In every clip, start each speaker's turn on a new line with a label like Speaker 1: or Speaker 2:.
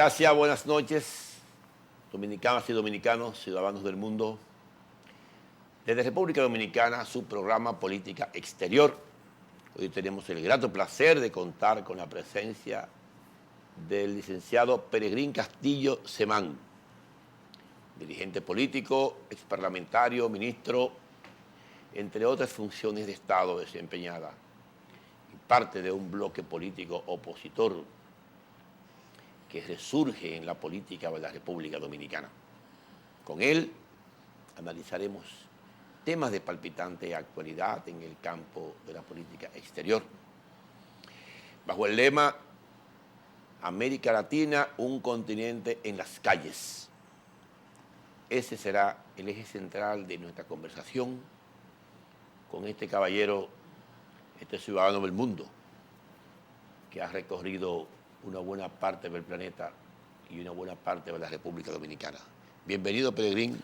Speaker 1: Gracias, buenas noches, dominicanas y dominicanos, ciudadanos del mundo. Desde República Dominicana, su programa Política Exterior. Hoy tenemos el grato placer de contar con la presencia del licenciado Peregrín Castillo Semán, dirigente político, exparlamentario, ministro, entre otras funciones de Estado desempeñadas, y parte de un bloque político opositor que resurge en la política de la República Dominicana. Con él analizaremos temas de palpitante actualidad en el campo de la política exterior. Bajo el lema América Latina, un continente en las calles. Ese será el eje central de nuestra conversación con este caballero, este ciudadano del mundo, que ha recorrido una buena parte del planeta y una buena parte de la República Dominicana. Bienvenido, Peregrín,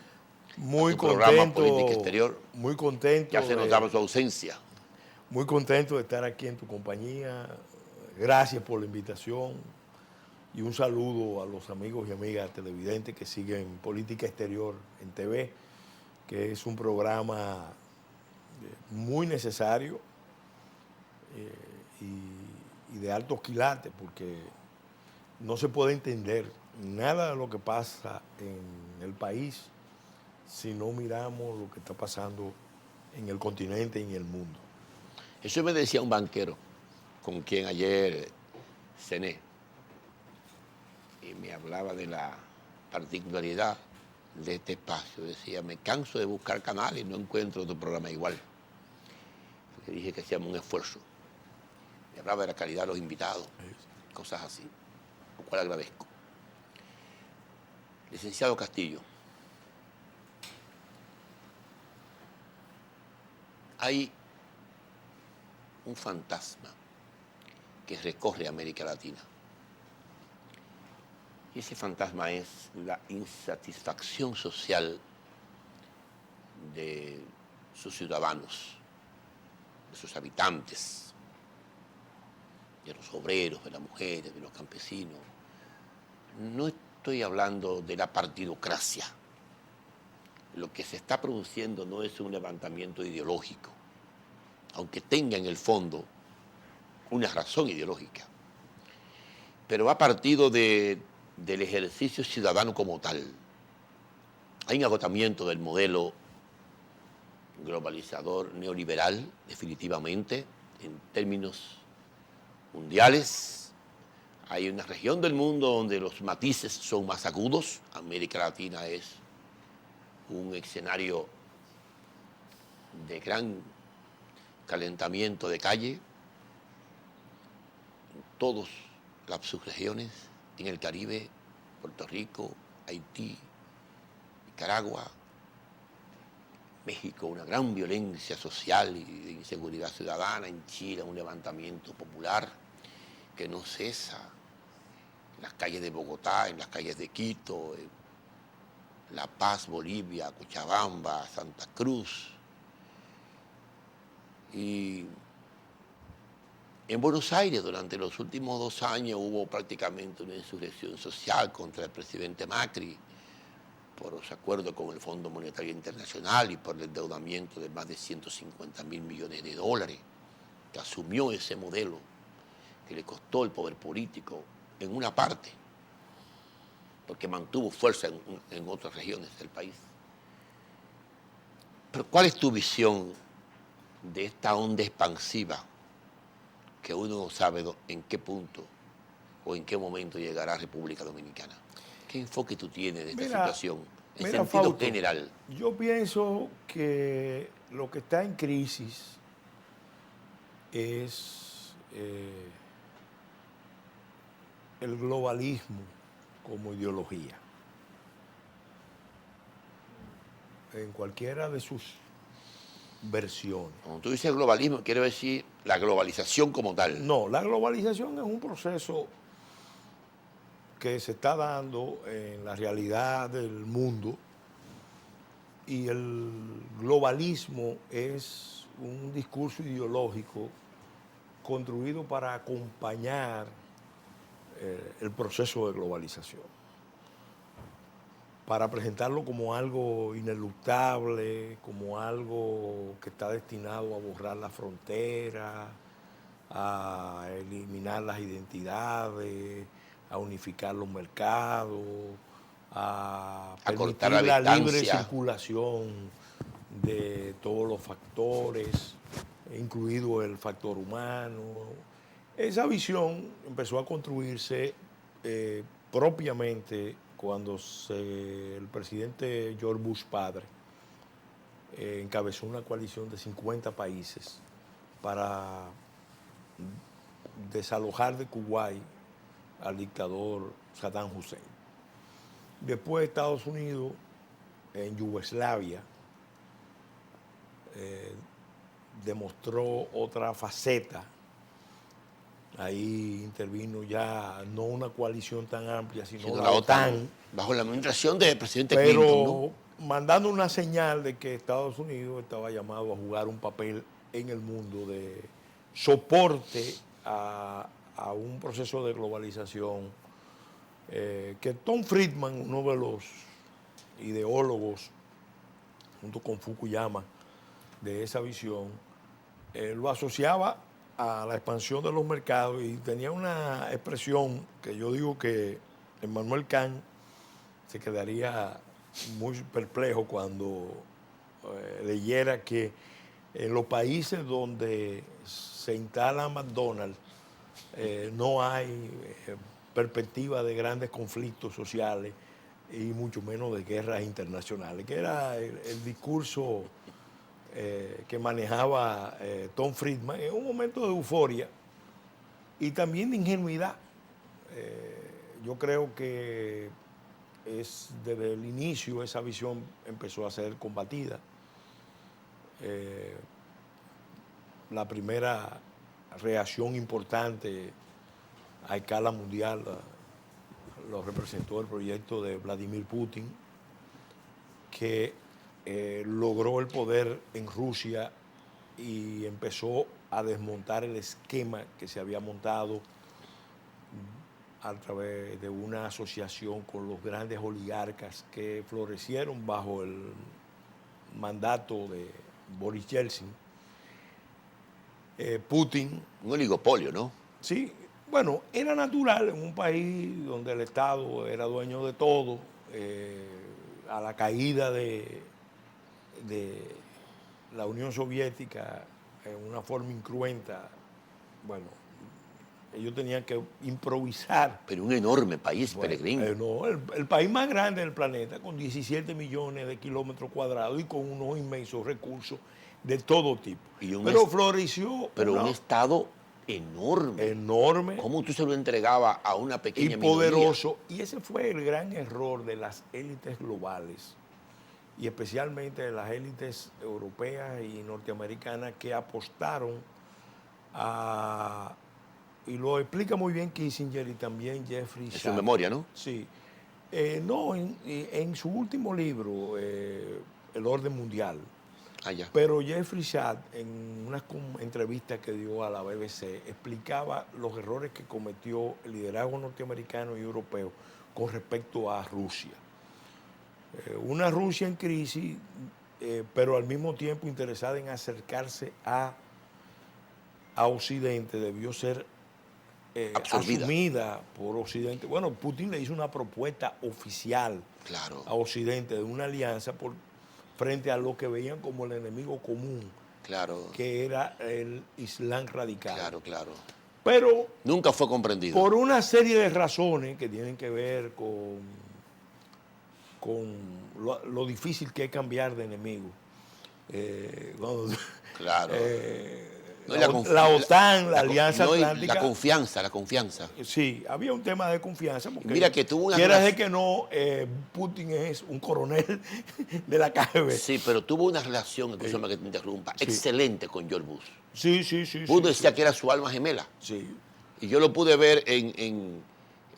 Speaker 2: muy
Speaker 1: a tu programa
Speaker 2: contento,
Speaker 1: Política Exterior.
Speaker 2: muy contento.
Speaker 1: Ya se notaba su ausencia.
Speaker 2: Muy contento de estar aquí en tu compañía. Gracias por la invitación y un saludo a los amigos y amigas televidentes que siguen Política Exterior en TV, que es un programa muy necesario y de altos quilates, porque no se puede entender nada de lo que pasa en el país si no miramos lo que está pasando en el continente y en el mundo.
Speaker 1: Eso me decía un banquero con quien ayer cené, y me hablaba de la particularidad de este espacio. Decía, me canso de buscar canales y no encuentro otro programa igual. Le dije que hacíamos un esfuerzo. Me hablaba de la calidad de los invitados, cosas así, lo cual agradezco. Licenciado Castillo, hay un fantasma que recorre América Latina. Y ese fantasma es la insatisfacción social de sus ciudadanos, de sus habitantes, de los obreros, de las mujeres, de los campesinos. No estoy hablando de la partidocracia. Lo que se está produciendo no es un levantamiento ideológico, aunque tenga en el fondo una razón ideológica, pero ha partido del ejercicio ciudadano como tal. Hay un agotamiento del modelo globalizador neoliberal, definitivamente, en términos mundiales. Hay una región del mundo donde los matices son más agudos. América Latina es un escenario de gran calentamiento de calle en todas las subregiones, en el Caribe, Puerto Rico, Haití, Nicaragua, México, una gran violencia social y de inseguridad ciudadana, en Chile un levantamiento popular que no cesa, en las calles de Bogotá, en las calles de Quito, La Paz, Bolivia, Cochabamba, Santa Cruz. Y en Buenos Aires durante los últimos 2 años hubo prácticamente una insurrección social contra el presidente Macri por los acuerdos con el Fondo Monetario Internacional y por el endeudamiento de más de 150.000 millones de dólares, que asumió ese modelo que le costó el poder político en una parte, porque mantuvo fuerza en otras regiones del país. Pero ¿cuál es tu visión de esta onda expansiva que uno no sabe en qué punto o en qué momento llegará a República Dominicana? ¿Qué enfoque tú tienes de esta situación en sentido
Speaker 2: Fausto,
Speaker 1: general?
Speaker 2: yo pienso que lo que está en crisis es el globalismo como ideología, en cualquiera de sus versiones.
Speaker 1: Cuando tú dices globalismo, quiero decir la globalización como tal.
Speaker 2: No, la globalización es un proceso que se está dando en la realidad del mundo, y el globalismo es un discurso ideológico construido para acompañar el proceso de globalización, para presentarlo como algo ineluctable, como algo que está destinado a borrar la frontera, a eliminar las identidades, a unificar los mercados, a
Speaker 1: cortar
Speaker 2: permitir
Speaker 1: la
Speaker 2: la libre
Speaker 1: distancia.
Speaker 2: circulación de todos los factores, incluido el factor humano. Esa visión empezó a construirse propiamente cuando el presidente George Bush padre encabezó una coalición de 50 países para desalojar de Kuwait al dictador Saddam Hussein. Después Estados Unidos, en Yugoslavia, demostró otra faceta. Ahí intervino ya no una coalición tan amplia, sino la OTAN,
Speaker 1: bajo la administración del presidente
Speaker 2: pero
Speaker 1: Clinton, ¿no?
Speaker 2: mandando una señal de que Estados Unidos estaba llamado a jugar un papel en el mundo de soporte a un proceso de globalización que Tom Friedman, uno de los ideólogos, junto con Fukuyama, de esa visión, lo asociaba a la expansión de los mercados y tenía una expresión que yo digo que Emmanuel Kant se quedaría muy perplejo cuando leyera que en los países donde se instala McDonald's no hay perspectiva de grandes conflictos sociales y mucho menos de guerras internacionales, que era el discurso que manejaba Tom Friedman en un momento de euforia y también de ingenuidad. Yo creo que desde el inicio esa visión empezó a ser combatida. La primera reacción importante a escala mundial lo representó el proyecto de Vladimir Putin, que logró el poder en Rusia y empezó a desmontar el esquema que se había montado a través de una asociación con los grandes oligarcas que florecieron bajo el mandato de Boris Yeltsin. Putin...
Speaker 1: Un oligopolio, ¿no?
Speaker 2: Sí, bueno, era natural en un país donde el Estado era dueño de todo, a la caída de la Unión Soviética en una forma incruenta. Bueno, ellos tenían que improvisar.
Speaker 1: Pero un enorme país,
Speaker 2: Bueno,
Speaker 1: Peregrino.
Speaker 2: no, el país más grande del planeta, con 17 millones de kilómetros cuadrados y con unos inmensos recursos de todo tipo. Pero floreció.
Speaker 1: Pero un Estado enorme.
Speaker 2: Enorme.
Speaker 1: ¿Cómo tú se lo entregabas a una pequeña
Speaker 2: y poderoso.
Speaker 1: minoría?
Speaker 2: Y ese fue el gran error de las élites globales, y especialmente de las élites europeas y norteamericanas que apostaron a... Y lo explica muy bien Kissinger y también Jeffrey
Speaker 1: En su
Speaker 2: Sachs.
Speaker 1: memoria, ¿no?
Speaker 2: Sí. No, en su último libro, El Orden Mundial.
Speaker 1: Ah, ya.
Speaker 2: Pero Jeffrey Sachs, en una entrevista que dio a la BBC, explicaba los errores que cometió el liderazgo norteamericano y europeo con respecto a Rusia. Una Rusia en crisis, pero al mismo tiempo interesada en acercarse a Occidente, debió ser asumida por Occidente. Bueno, Putin le hizo una propuesta oficial a Occidente de una alianza frente a lo que veían como el enemigo común, que era el Islam radical. Pero
Speaker 1: nunca fue comprendido.
Speaker 2: Por una serie de razones que tienen que ver con lo difícil que es cambiar de enemigo. La OTAN, la Alianza Atlántica.
Speaker 1: La confianza.
Speaker 2: Sí, había un tema de confianza. Porque
Speaker 1: mira que tuvo una
Speaker 2: quieras decir que no, Putin es un coronel de la KGB.
Speaker 1: Sí, pero tuvo una relación, escúchame que te interrumpa, excelente con George Bush.
Speaker 2: Sí.
Speaker 1: Bush decía que era su alma gemela.
Speaker 2: Sí.
Speaker 1: Y yo lo pude ver en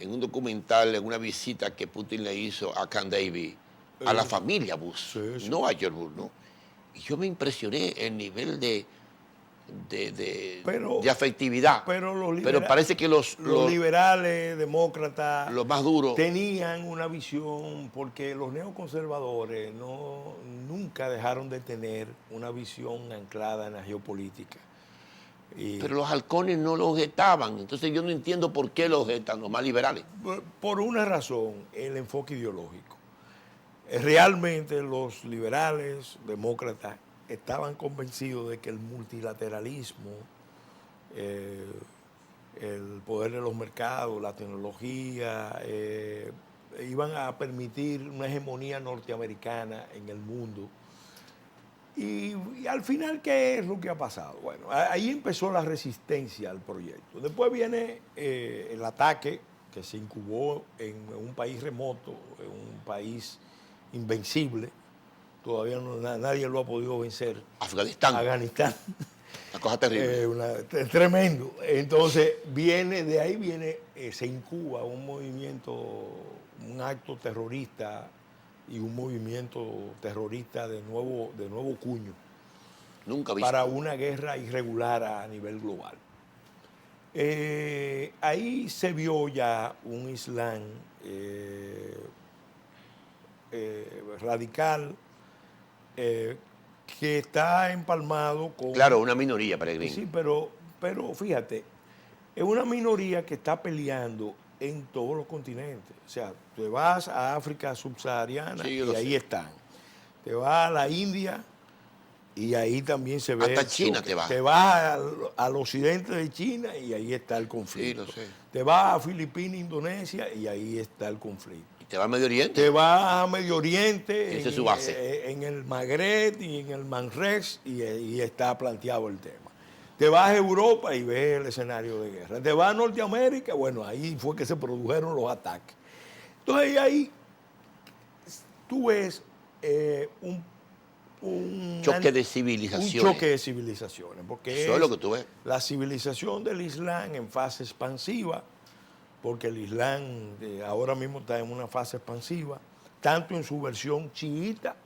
Speaker 1: un documental, en una visita que Putin le hizo a Camp David, a la familia Bush, no a George Bush, ¿no? Y yo me impresioné el nivel de de afectividad. Pero parece que
Speaker 2: los liberales, demócratas,
Speaker 1: los más duros,
Speaker 2: tenían una visión, porque los neoconservadores nunca dejaron de tener una visión anclada en la geopolítica.
Speaker 1: Pero los halcones no lo objetaban. Entonces yo no entiendo por qué lo objetan los más liberales.
Speaker 2: Por una razón, el enfoque ideológico. Realmente los liberales, demócratas, estaban convencidos de que el multilateralismo, el poder de los mercados, la tecnología, iban a permitir una hegemonía norteamericana en el mundo. Y al final, ¿qué es lo que ha pasado? Bueno, ahí empezó la resistencia al proyecto. Después viene el ataque que se incubó en un país remoto, en un país invencible. Todavía nadie lo ha podido vencer.
Speaker 1: Afganistán. Una cosa terrible.
Speaker 2: Tremendo. Entonces, de ahí se incuba un movimiento, un acto terrorista y un movimiento terrorista de nuevo cuño.
Speaker 1: Nunca visto.
Speaker 2: Para una guerra irregular a nivel global. Ahí se vio ya un Islam radical, que está empalmado con...
Speaker 1: Claro, una minoría, Peregrín.
Speaker 2: Sí, pero fíjate, es una minoría que está peleando en todos los continentes. O sea, te vas a África subsahariana y ahí están. Te vas a la India y ahí también se ve...
Speaker 1: Hasta China te vas.
Speaker 2: Te vas al occidente de China y ahí está el conflicto.
Speaker 1: Sí, lo sé.
Speaker 2: Te vas a Filipinas, Indonesia y ahí está el conflicto.
Speaker 1: ¿Te vas a Medio Oriente?
Speaker 2: Te vas a Medio Oriente,
Speaker 1: esa es su base.
Speaker 2: En el Magreb y en el Manrex, y está planteado el tema. Te vas a Europa y ves el escenario de guerra. Te vas a Norteamérica, bueno, ahí fue que se produjeron los ataques. Entonces ahí tú ves un
Speaker 1: choque de civilizaciones.
Speaker 2: Un choque de civilizaciones, porque
Speaker 1: eso es lo que tú ves.
Speaker 2: La civilización del Islam en fase expansiva, porque el Islam ahora mismo está en una fase expansiva, tanto en su versión chiita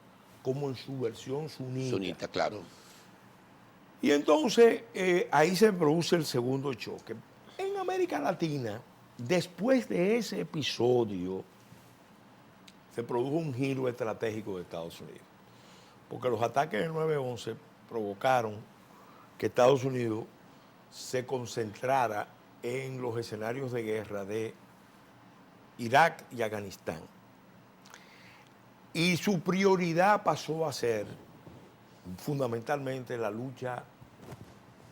Speaker 2: como en su versión sunita.
Speaker 1: Sunita, claro.
Speaker 2: Y entonces ahí se produce el segundo choque. En América Latina, después de ese episodio, se produjo un giro estratégico de Estados Unidos. Porque los ataques del 9/11 provocaron que Estados Unidos se concentrara en los escenarios de guerra de Irak y Afganistán. Y su prioridad pasó a ser fundamentalmente la lucha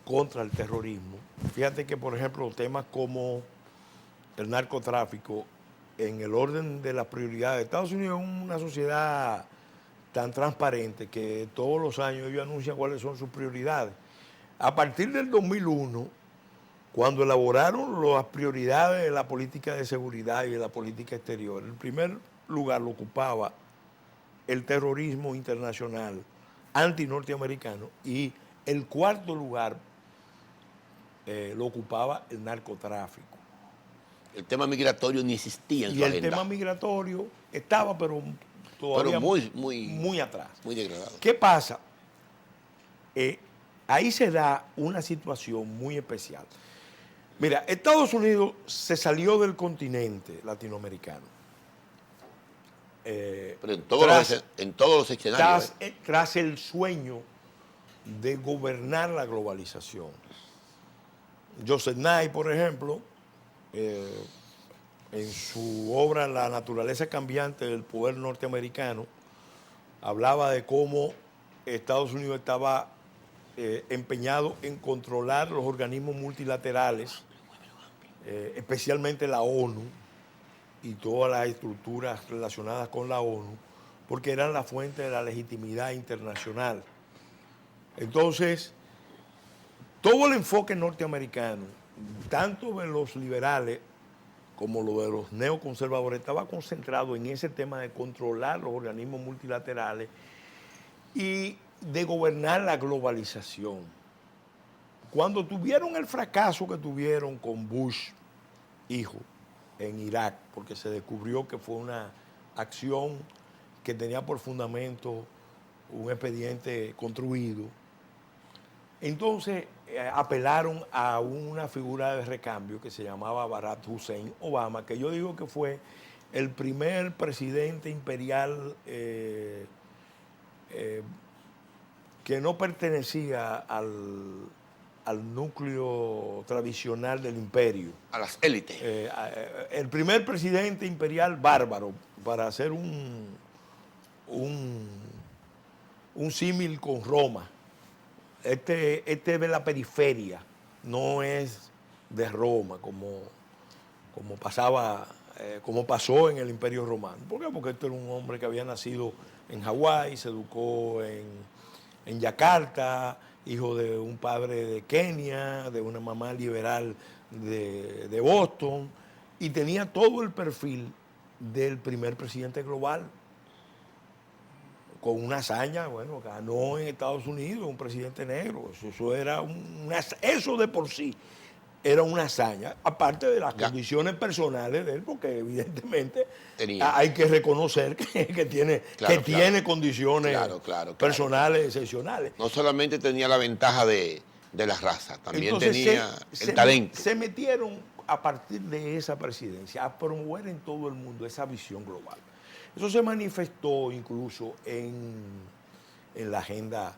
Speaker 2: contra el terrorismo. Fíjate que, por ejemplo, temas como el narcotráfico, en el orden de las prioridades de Estados Unidos, es una sociedad tan transparente que todos los años ellos anuncian cuáles son sus prioridades. A partir del 2001, cuando elaboraron las prioridades de la política de seguridad y de la política exterior, el primer lugar lo ocupaba el terrorismo internacional anti-norteamericano y el cuarto lugar lo ocupaba el narcotráfico.
Speaker 1: El tema migratorio ni existía en su agenda.
Speaker 2: Y el tema migratorio estaba, pero todavía muy atrás.
Speaker 1: Muy degradado.
Speaker 2: ¿Qué pasa? Ahí se da una situación muy especial. Mira, Estados Unidos se salió del continente latinoamericano.
Speaker 1: Pero en todos los escenarios.
Speaker 2: Tras el sueño de gobernar la globalización. Joseph Nye, por ejemplo, en su obra La naturaleza cambiante del poder norteamericano, hablaba de cómo Estados Unidos estaba empeñado en controlar los organismos multilaterales, especialmente la ONU y todas las estructuras relacionadas con la ONU, porque eran la fuente de la legitimidad internacional. Entonces, todo el enfoque norteamericano, tanto de los liberales como lo de los neoconservadores, estaba concentrado en ese tema de controlar los organismos multilaterales y de gobernar la globalización. Cuando tuvieron el fracaso que tuvieron con Bush, hijo, en Irak, porque se descubrió que fue una acción que tenía por fundamento un expediente construido, entonces apelaron a una figura de recambio que se llamaba Barack Hussein Obama, que yo digo que fue el primer presidente imperial que no pertenecía al núcleo tradicional del imperio.
Speaker 1: A las élites.
Speaker 2: El primer presidente imperial bárbaro, para hacer un símil con Roma. Este es de la periferia, no es de Roma, como pasó en el Imperio Romano. ¿Por qué? Porque este era un hombre que había nacido en Hawái, se educó en Yakarta, hijo de un padre de Kenia, de una mamá liberal de Boston, y tenía todo el perfil del primer presidente global, con una hazaña. Bueno, ganó en Estados Unidos un presidente negro. Eso de por sí era una hazaña, aparte de las condiciones personales de él, porque evidentemente hay que reconocer que tiene condiciones personales excepcionales.
Speaker 1: No solamente tenía la ventaja de la raza, también tenía el talento.
Speaker 2: Se metieron a partir de esa presidencia a promover en todo el mundo esa visión global. Eso se manifestó incluso en la agenda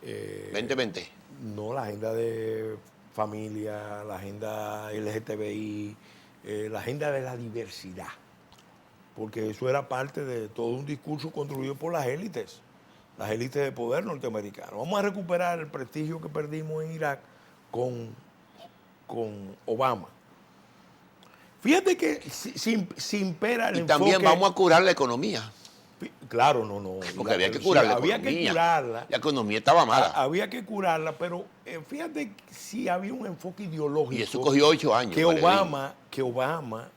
Speaker 1: 2020.
Speaker 2: No, la agenda de familia, la agenda LGTBI, la agenda de la diversidad, porque eso era parte de todo un discurso construido por las élites de poder norteamericanas. Vamos a recuperar el prestigio que perdimos en Irak con Obama. Fíjate que se impera el enfoque.
Speaker 1: Y también vamos a curar la economía.
Speaker 2: Claro, no.
Speaker 1: Porque había que curar la economía.
Speaker 2: Había que curarla.
Speaker 1: La economía estaba mala.
Speaker 2: Había que curarla, pero fíjate si había un enfoque ideológico.
Speaker 1: Y eso cogió 8 años.
Speaker 2: Que Obama,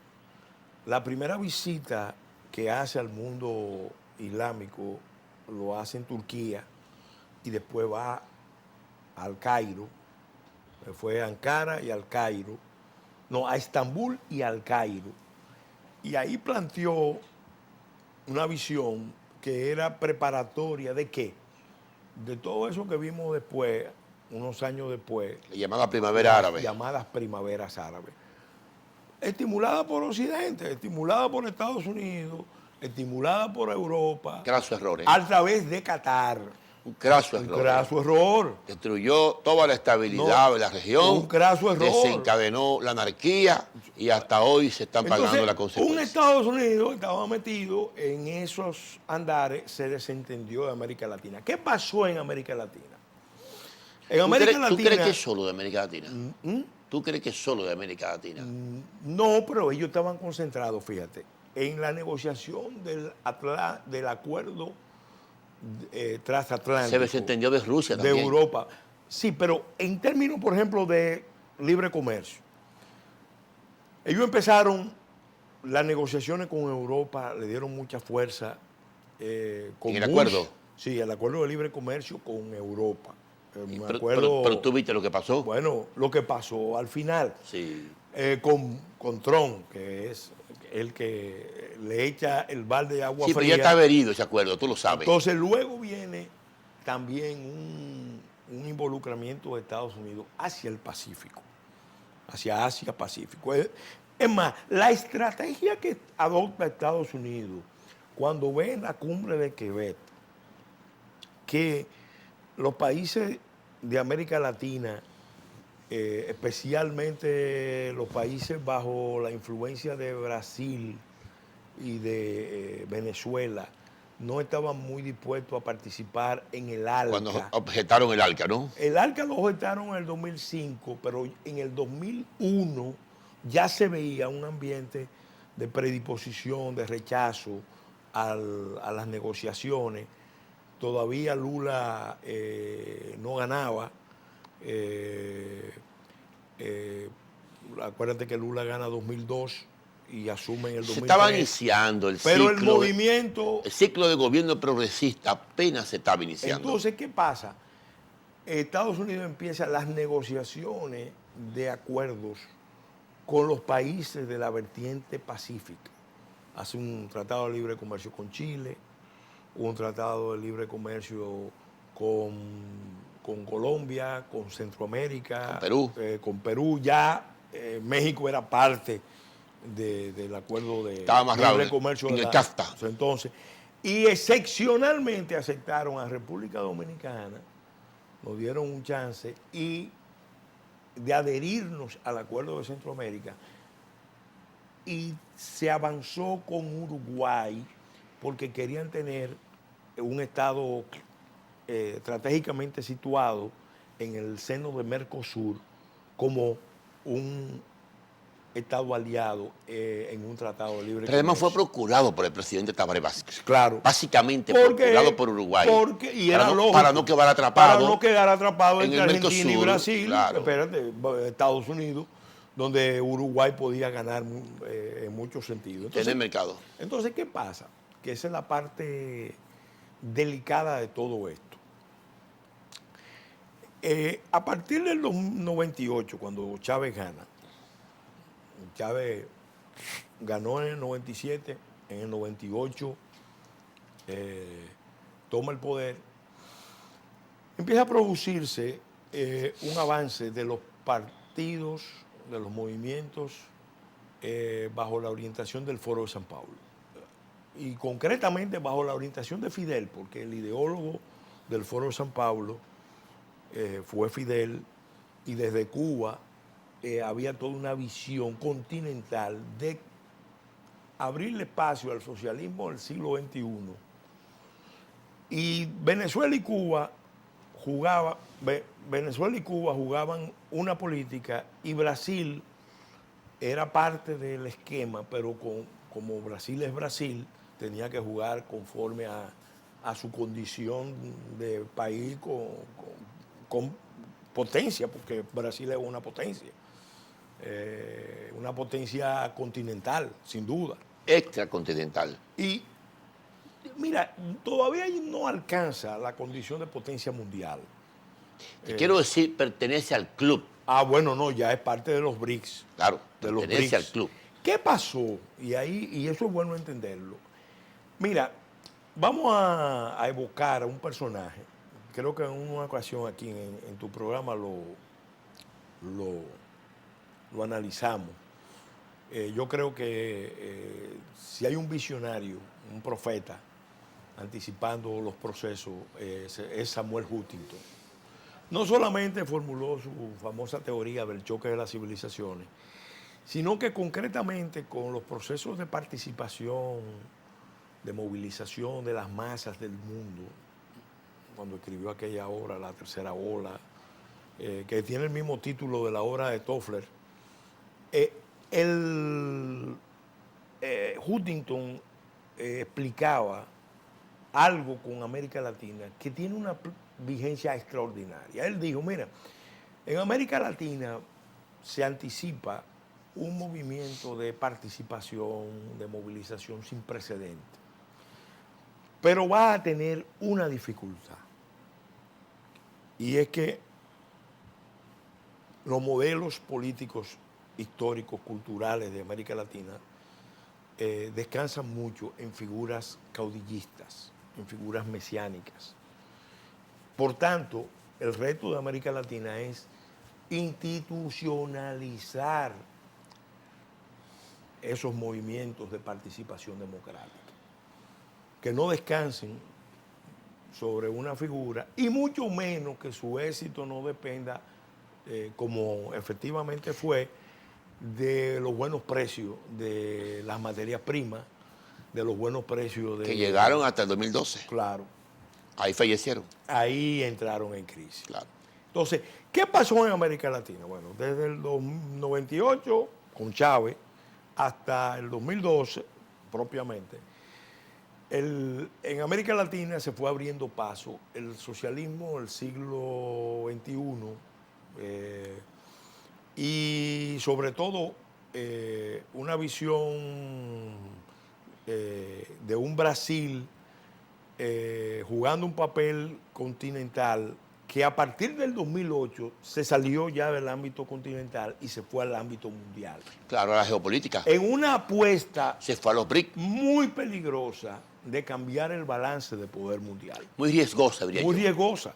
Speaker 2: la primera visita que hace al mundo islámico, lo hace en Turquía y después va al Cairo. Fue a Ankara y al Cairo. No, a Estambul y al Cairo. Y ahí planteó una visión que era preparatoria ¿de qué? De todo eso que vimos después, unos años después.
Speaker 1: Llamada primavera árabe.
Speaker 2: Llamadas primaveras árabes. Estimulada por Occidente, estimulada por Estados Unidos, estimulada por Europa.
Speaker 1: Grasos errores.
Speaker 2: A través de Qatar.
Speaker 1: Un craso error.
Speaker 2: Un craso error.
Speaker 1: Destruyó toda la estabilidad de la región.
Speaker 2: Un craso error.
Speaker 1: Desencadenó la anarquía y hasta hoy se están pagando las consecuencias.
Speaker 2: Un Estados Unidos estaba metido en esos andares, se desentendió de América Latina. ¿Qué pasó en América Latina?
Speaker 1: ¿Tú crees que es solo de América Latina? ¿Tú crees que es solo de América Latina?
Speaker 2: No, pero ellos estaban concentrados, fíjate, en la negociación del acuerdo transatlántico.
Speaker 1: Se desentendió de Rusia también.
Speaker 2: De Europa. Sí, pero en términos, por ejemplo, de libre comercio. Ellos empezaron las negociaciones con Europa, le dieron mucha fuerza.
Speaker 1: ¿En el acuerdo?
Speaker 2: Sí, el acuerdo de libre comercio con Europa.
Speaker 1: Pero tú viste lo que pasó.
Speaker 2: Bueno, lo que pasó al final.
Speaker 1: Sí.
Speaker 2: Con Trump, que es el que le echa el balde de agua fría.
Speaker 1: Sí, pero ya está averido ese acuerdo, tú lo sabes.
Speaker 2: Entonces luego viene también un involucramiento de Estados Unidos hacia el Pacífico, hacia Asia-Pacífico. Es más, la estrategia que adopta Estados Unidos cuando ve en la cumbre de Quebec que los países de América Latina, especialmente los países bajo la influencia de Brasil y de Venezuela, no estaban muy dispuestos a participar en el ALCA.
Speaker 1: Cuando objetaron el ALCA, ¿no?
Speaker 2: El ALCA lo objetaron en el 2005, pero en el 2001 ya se veía un ambiente de predisposición, de rechazo a las negociaciones. Todavía Lula no ganaba. Acuérdate que Lula gana 2002 y asume en el 2003.
Speaker 1: Se estaba iniciando el ciclo.
Speaker 2: Pero el movimiento...
Speaker 1: El ciclo de gobierno progresista apenas se estaba iniciando.
Speaker 2: Entonces, ¿qué pasa? Estados Unidos empieza las negociaciones de acuerdos con los países de la vertiente pacífica. Hace un tratado de libre comercio con Chile, un tratado de libre comercio con con Colombia, con Centroamérica,
Speaker 1: Con Perú.
Speaker 2: Con Perú. Ya México era parte del acuerdo de
Speaker 1: Estaba amarrado
Speaker 2: libre comercio
Speaker 1: en
Speaker 2: de
Speaker 1: el CAFTA.
Speaker 2: entonces. Y excepcionalmente aceptaron a República Dominicana, nos dieron un chance y de adherirnos al acuerdo de Centroamérica, y se avanzó con Uruguay porque querían tener un estado estratégicamente situado en el seno de Mercosur como un estado aliado en un tratado de libre
Speaker 1: Pero además fue
Speaker 2: comercio.
Speaker 1: procurado por el presidente Tabaré Vázquez.
Speaker 2: Claro.
Speaker 1: Básicamente
Speaker 2: Porque-
Speaker 1: procurado por Uruguay.
Speaker 2: Y era lógico.
Speaker 1: Para no quedar atrapado.
Speaker 2: Para no quedar atrapado
Speaker 1: en
Speaker 2: entre
Speaker 1: el
Speaker 2: Argentina y
Speaker 1: Mercosur,
Speaker 2: Brasil,
Speaker 1: claro.
Speaker 2: espérate, Estados Unidos, donde Uruguay podía ganar en muchos sentidos.
Speaker 1: Tener mercado.
Speaker 2: Entonces, ¿qué pasa? Que esa es la parte delicada de todo esto. A partir del 98, cuando Chávez gana, Chávez ganó en el 97, en el 98 toma el poder, empieza a producirse un avance de los partidos, de los movimientos, bajo la orientación del Foro de San Pablo. Y concretamente bajo la orientación de Fidel, porque el ideólogo del Foro de San Pablo fue Fidel, y desde Cuba había toda una visión continental de abrirle espacio al socialismo del siglo XXI. Y Venezuela y Cuba jugaban una política, y Brasil era parte del esquema, pero como Brasil es Brasil, tenía que jugar conforme a su condición de país con potencia, porque Brasil es una potencia continental, sin duda.
Speaker 1: Extracontinental.
Speaker 2: Y mira, todavía no alcanza la condición de potencia mundial.
Speaker 1: Quiero decir, pertenece al club.
Speaker 2: Bueno, no, ya es parte de los BRICS.
Speaker 1: Claro,
Speaker 2: De los
Speaker 1: pertenece
Speaker 2: BRICS.
Speaker 1: al club.
Speaker 2: ¿Qué pasó? Y eso es bueno entenderlo. Mira, vamos a evocar a un personaje. Creo que en una ocasión aquí en tu programa lo analizamos. Yo creo que si hay un visionario, un profeta, anticipando los procesos, es Samuel Huntington. No solamente formuló su famosa teoría del choque de las civilizaciones, sino que concretamente con los procesos de participación, de movilización de las masas del mundo, cuando escribió aquella obra, La Tercera Ola, que tiene el mismo título de la obra de Toffler, Huntington explicaba algo con América Latina que tiene una vigencia extraordinaria. Él dijo, mira, en América Latina se anticipa un movimiento de participación, de movilización sin precedentes, pero va a tener una dificultad, y es que los modelos políticos, históricos, culturales de América Latina descansan mucho en figuras caudillistas, en figuras mesiánicas. Por tanto, el reto de América Latina es institucionalizar esos movimientos de participación democrática, que no descansen sobre una figura, y mucho menos que su éxito no dependa, como efectivamente fue, de los buenos precios de las materias primas, de los buenos precios de...
Speaker 1: Que llegaron hasta el 2012.
Speaker 2: Claro.
Speaker 1: Ahí fallecieron.
Speaker 2: Ahí entraron en crisis.
Speaker 1: Claro.
Speaker 2: Entonces, ¿qué pasó en América Latina? Bueno, desde el 98 con Chávez hasta el 2012 propiamente, en América Latina se fue abriendo paso el socialismo del siglo XXI, y sobre todo una visión de un Brasil jugando un papel continental que a partir del 2008 se salió ya del ámbito continental y se fue al ámbito mundial.
Speaker 1: Claro, la geopolítica.
Speaker 2: En una apuesta
Speaker 1: Se fue a los BRICS.
Speaker 2: muy peligrosa de cambiar el balance de poder mundial.
Speaker 1: Muy riesgosa, diría
Speaker 2: Muy
Speaker 1: yo.
Speaker 2: riesgosa.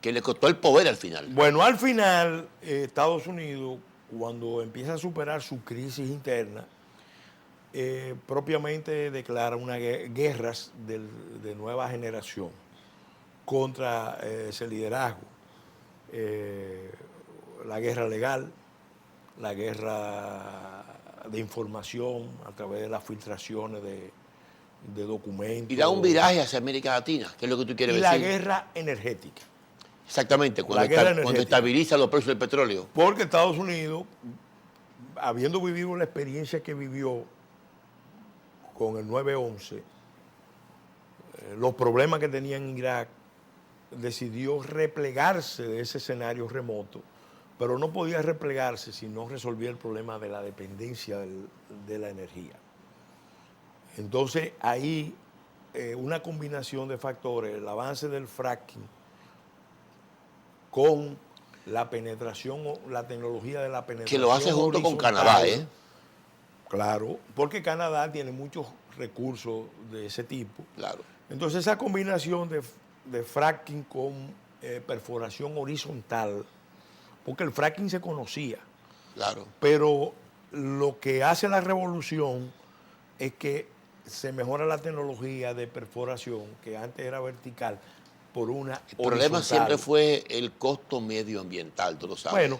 Speaker 1: Que le costó el poder al final.
Speaker 2: Bueno, al final, Estados Unidos, cuando empieza a superar su crisis interna, propiamente declara unas guerras de nueva generación contra ese liderazgo. La guerra legal, la guerra de información a través de las filtraciones de documentos.
Speaker 1: Y da un viraje hacia América Latina, que es lo que tú quieres
Speaker 2: y
Speaker 1: decir.
Speaker 2: la guerra energética.
Speaker 1: Exactamente, cuando estabiliza los precios del petróleo.
Speaker 2: Porque Estados Unidos, habiendo vivido la experiencia que vivió con el 9/11, los problemas que tenía en Irak, decidió replegarse de ese escenario remoto, pero no podía replegarse si no resolvía el problema de la dependencia de la energía. Entonces ahí una combinación de factores, el avance del fracking con la penetración, la tecnología de la penetración.
Speaker 1: Que lo hace junto con Canadá, ¿eh?
Speaker 2: Claro, porque Canadá tiene muchos recursos de ese tipo.
Speaker 1: Claro.
Speaker 2: Entonces esa combinación de fracking con perforación horizontal, porque el fracking se conocía.
Speaker 1: Claro.
Speaker 2: Pero lo que hace la revolución es que se mejora la tecnología de perforación, que antes era vertical, por una
Speaker 1: El problema
Speaker 2: horizontal.
Speaker 1: siempre fue el costo medioambiental, tú lo sabes.
Speaker 2: Bueno,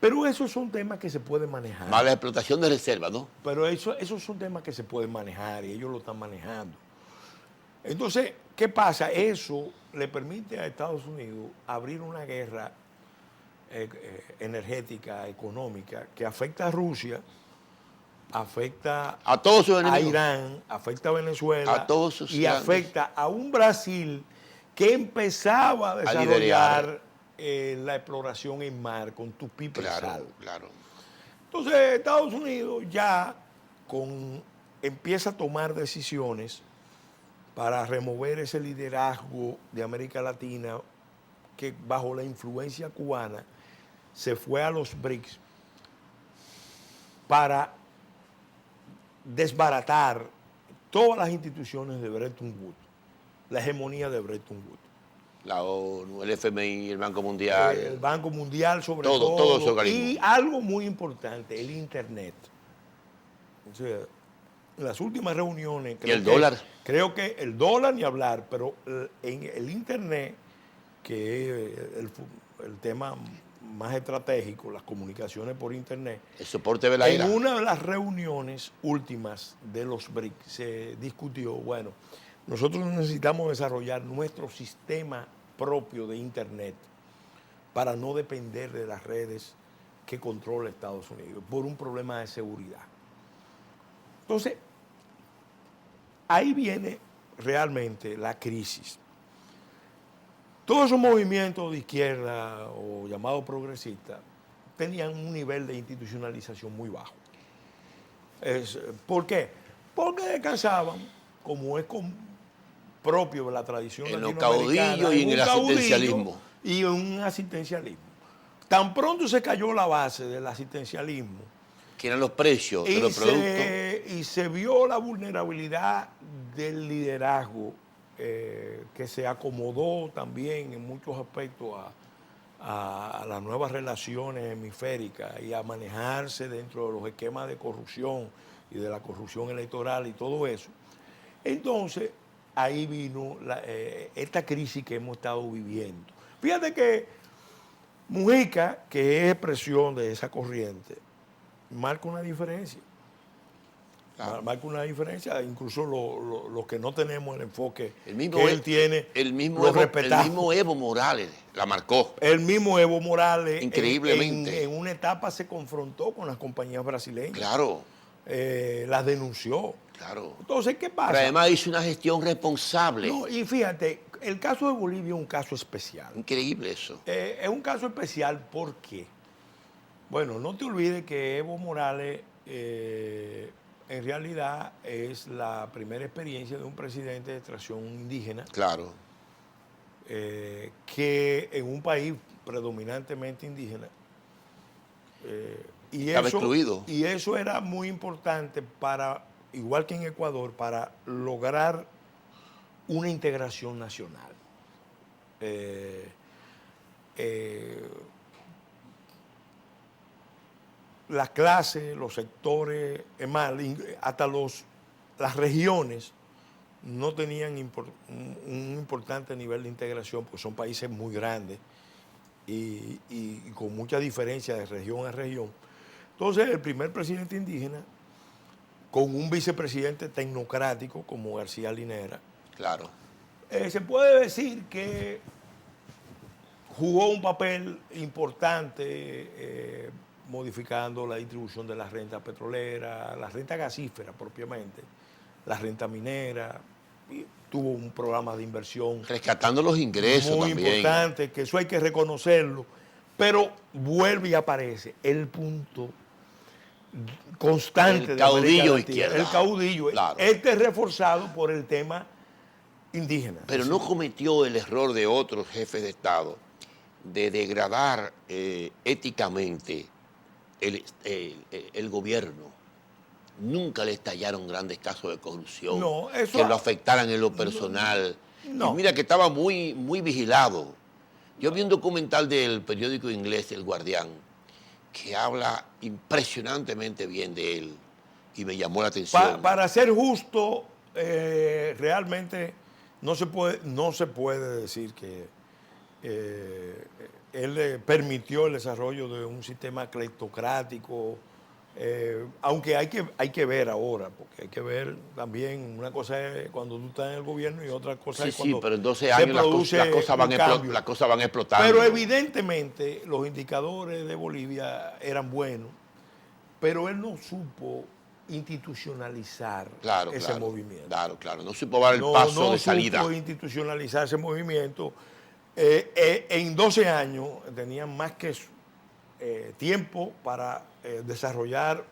Speaker 2: pero esos son temas que se pueden manejar.
Speaker 1: Mala explotación de reservas, ¿no?
Speaker 2: Pero esos son temas que se pueden manejar y ellos lo están manejando. Entonces, ¿qué pasa? Eso le permite a Estados Unidos abrir una guerra energética, económica, que afecta a Rusia, afecta
Speaker 1: a todos sus
Speaker 2: a
Speaker 1: enemigos.
Speaker 2: Irán, afecta a Venezuela
Speaker 1: A todos sus
Speaker 2: y
Speaker 1: grandes.
Speaker 2: afecta a un Brasil que empezaba a desarrollar la exploración en mar con tupí presal.
Speaker 1: Claro, claro.
Speaker 2: Entonces Estados Unidos ya empieza a tomar decisiones para remover ese liderazgo de América Latina que bajo la influencia cubana se fue a los BRICS para desbaratar todas las instituciones de Bretton Woods, la hegemonía de Bretton Woods.
Speaker 1: La ONU, el FMI, el Banco Mundial.
Speaker 2: El Banco Mundial sobre
Speaker 1: todo ese organismo.
Speaker 2: Y algo muy importante, el Internet. O sea, en las últimas reuniones...
Speaker 1: ¿Y el dólar?
Speaker 2: Creo que el dólar ni hablar, pero en el Internet, que es el tema más estratégico, las comunicaciones por Internet.
Speaker 1: El soporte de la era.
Speaker 2: En una de las reuniones últimas de los BRICS se discutió, bueno, nosotros necesitamos desarrollar nuestro sistema propio de Internet para no depender de las redes que controla Estados Unidos por un problema de seguridad. Entonces, ahí viene realmente la crisis. Todos esos movimientos de izquierda o llamados progresistas tenían un nivel de institucionalización muy bajo. ¿Por qué? Porque descansaban, como es propio de la tradición
Speaker 1: en los
Speaker 2: latinoamericana,
Speaker 1: caudillos y en el asistencialismo.
Speaker 2: Y en un asistencialismo. Tan pronto se cayó la base del asistencialismo,
Speaker 1: que eran los precios de los productos.
Speaker 2: Y se vio la vulnerabilidad del liderazgo que se acomodó también en muchos aspectos a las nuevas relaciones hemisféricas y a manejarse dentro de los esquemas de corrupción y de la corrupción electoral y todo eso. Entonces, ahí vino esta crisis que hemos estado viviendo. Fíjate que Mujica, que es expresión de esa corriente, marca una diferencia. Claro. Marca una diferencia, incluso los que no tenemos el enfoque que él tiene,
Speaker 1: el mismo Evo Morales la marcó.
Speaker 2: El mismo Evo Morales,
Speaker 1: increíblemente,
Speaker 2: en una etapa se confrontó con las compañías brasileñas.
Speaker 1: Claro.
Speaker 2: Las denunció.
Speaker 1: Claro.
Speaker 2: Entonces, ¿qué pasa?
Speaker 1: Pero además hizo una gestión responsable.
Speaker 2: No, y fíjate, el caso de Bolivia es un caso especial.
Speaker 1: Increíble eso.
Speaker 2: Es un caso especial, ¿por qué? Bueno, no te olvides que Evo Morales en realidad es la primera experiencia de un presidente de extracción indígena.
Speaker 1: Claro.
Speaker 2: Que en un país predominantemente indígena.
Speaker 1: Estaba excluido.
Speaker 2: Y eso era muy importante para, igual que en Ecuador, para lograr una integración nacional. las clases, los sectores, es más, hasta las regiones no tenían un importante nivel de integración, porque son países muy grandes y con mucha diferencia de región a región. Entonces, el primer presidente indígena, con un vicepresidente tecnocrático como García Linera,
Speaker 1: Claro.
Speaker 2: Se puede decir que jugó un papel importante modificando la distribución de la renta petrolera, la renta gasífera propiamente, la renta minera, y tuvo un programa de inversión
Speaker 1: Rescatando los ingresos
Speaker 2: muy
Speaker 1: también.
Speaker 2: importante, que eso hay que reconocerlo, pero vuelve y aparece el punto constante
Speaker 1: El
Speaker 2: de América
Speaker 1: caudillo
Speaker 2: Latina,
Speaker 1: izquierda.
Speaker 2: el caudillo,
Speaker 1: Claro.
Speaker 2: este es reforzado por el tema indígena.
Speaker 1: Pero no cometió el error de otros jefes de Estado de degradar éticamente el gobierno. Nunca le estallaron grandes casos de corrupción
Speaker 2: No, eso
Speaker 1: que lo afectaran en lo personal.
Speaker 2: No.
Speaker 1: Y mira que estaba muy, muy vigilado. Yo vi un documental del periódico inglés El Guardián que habla impresionantemente bien de él y me llamó la atención.
Speaker 2: Para ser justo, realmente no se puede decir que él permitió el desarrollo de un sistema cleptocrático, aunque hay que ver ahora, porque hay que ver también, una cosa es cuando tú estás en el gobierno y otra cosa
Speaker 1: Sí,
Speaker 2: es cuando
Speaker 1: sí, pero en 12
Speaker 2: se
Speaker 1: años
Speaker 2: produce
Speaker 1: las cosas van,
Speaker 2: un cambio.
Speaker 1: las cosas van explotando.
Speaker 2: Pero evidentemente los indicadores de Bolivia eran buenos, pero él no supo institucionalizar ese movimiento.
Speaker 1: Claro. No supo dar el paso de salida.
Speaker 2: No supo institucionalizar ese movimiento. En 12 años tenían más que tiempo para desarrollar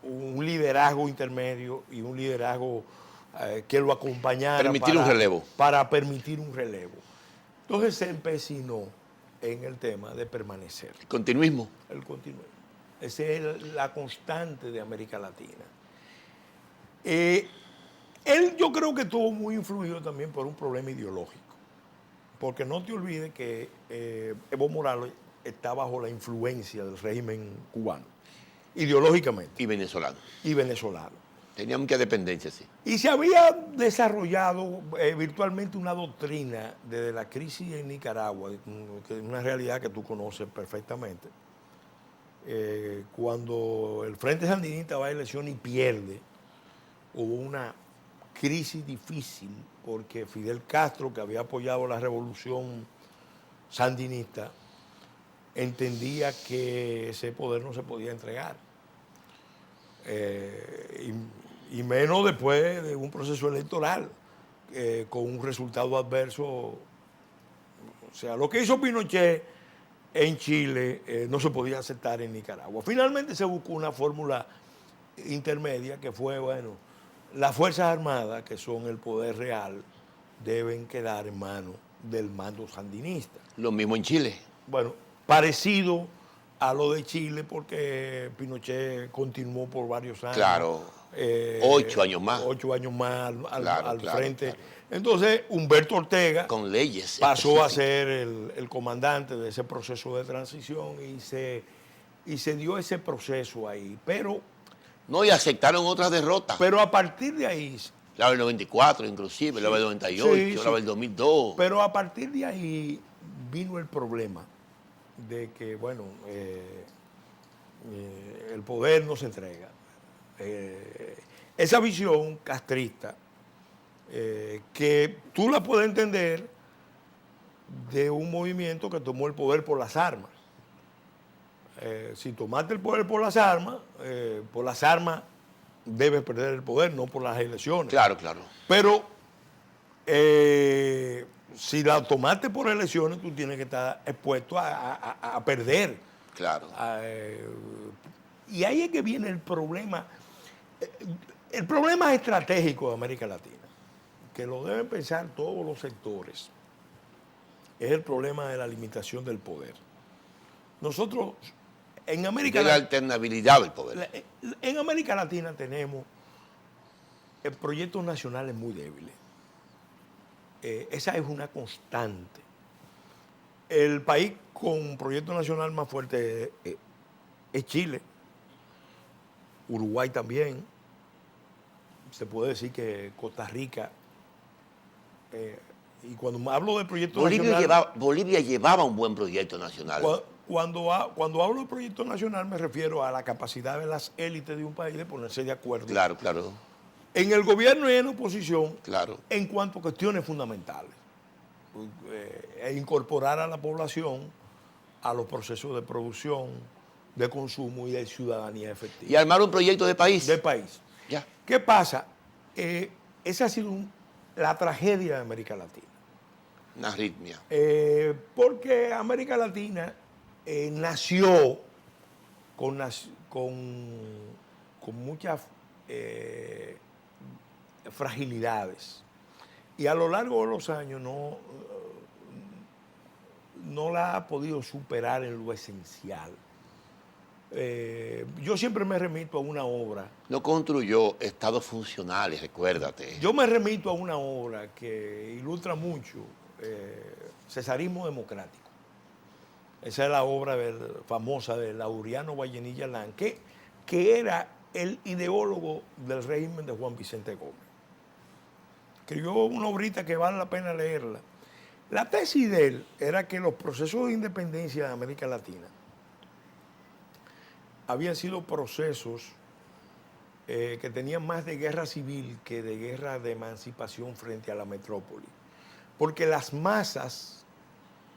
Speaker 2: un liderazgo intermedio y un liderazgo que lo acompañara.
Speaker 1: Permitir un relevo.
Speaker 2: Para permitir un relevo. Entonces se empecinó en el tema de permanecer.
Speaker 1: El continuismo.
Speaker 2: El continuismo. Esa es la constante de América Latina. Él yo creo que estuvo muy influido también por un problema ideológico. Porque no te olvides que Evo Morales está bajo la influencia del régimen cubano, ideológicamente.
Speaker 1: Y venezolano.
Speaker 2: Y venezolano.
Speaker 1: Tenía mucha dependencia, sí.
Speaker 2: Y se había desarrollado virtualmente una doctrina desde la crisis en Nicaragua, que es una realidad que tú conoces perfectamente. Cuando el Frente Sandinista va a elección y pierde, hubo una crisis difícil porque Fidel Castro, que había apoyado la revolución sandinista, entendía que ese poder no se podía entregar. Y menos después de un proceso electoral con un resultado adverso. O sea, lo que hizo Pinochet en Chile no se podía aceptar en Nicaragua. Finalmente se buscó una fórmula intermedia que fue, bueno, las Fuerzas Armadas, que son el poder real, deben quedar en manos del mando sandinista.
Speaker 1: Lo mismo en Chile.
Speaker 2: Bueno, parecido a lo de Chile, porque Pinochet continuó por varios años.
Speaker 1: Claro. 8 años más.
Speaker 2: 8 años más al frente.
Speaker 1: Claro.
Speaker 2: Entonces, Humberto Ortega
Speaker 1: con leyes
Speaker 2: pasó a ser el comandante de ese proceso de transición y se dio ese proceso ahí. Pero
Speaker 1: no, y aceptaron otras derrotas.
Speaker 2: Pero a partir de ahí...
Speaker 1: La del 94 inclusive, la del 98, la del 2002.
Speaker 2: Pero a partir de ahí vino el problema de que, bueno, el poder no se entrega. Esa visión castrista, que tú la puedes entender de un movimiento que tomó el poder por las armas. Si tomaste el poder por las armas debes perder el poder, no por las elecciones.
Speaker 1: Claro.
Speaker 2: Pero si la tomaste por elecciones, tú tienes que estar expuesto a perder.
Speaker 1: Claro.
Speaker 2: Y ahí es que viene el problema. El problema estratégico de América Latina, que lo deben pensar todos los sectores, es el problema de la limitación del poder. Nosotros en América
Speaker 1: Latina, la alternabilidad del poder.
Speaker 2: En América Latina tenemos proyectos nacionales muy débiles. Esa es una constante. El país con proyecto nacional más fuerte es Chile, Uruguay también, se puede decir que Costa Rica, y cuando hablo de proyecto nacional...
Speaker 1: Bolivia llevaba un buen proyecto nacional.
Speaker 2: Cuando hablo de proyecto nacional me refiero a la capacidad de las élites de un país de ponerse de acuerdo.
Speaker 1: Claro, claro.
Speaker 2: En el gobierno y en la oposición,
Speaker 1: Claro.
Speaker 2: en cuanto a cuestiones fundamentales. E incorporar a la población a los procesos de producción, de consumo y de ciudadanía efectiva.
Speaker 1: Y armar un proyecto de país.
Speaker 2: De país.
Speaker 1: Ya.
Speaker 2: ¿Qué pasa? Esa ha sido la tragedia de América Latina.
Speaker 1: Una arritmia.
Speaker 2: Porque América Latina nació con muchas fragilidades y a lo largo de los años no la ha podido superar en lo esencial. Yo siempre me remito a una obra.
Speaker 1: No construyó estados funcionales, recuérdate.
Speaker 2: Yo me remito a una obra que ilustra mucho cesarismo democrático. Esa es la obra famosa de Laureano Vallenilla Lán, que era el ideólogo del régimen de Juan Vicente Gómez. Escribió una obrita que vale la pena leerla. La tesis de él era que los procesos de independencia de América Latina habían sido procesos que tenían más de guerra civil que de guerra de emancipación frente a la metrópoli. Porque las masas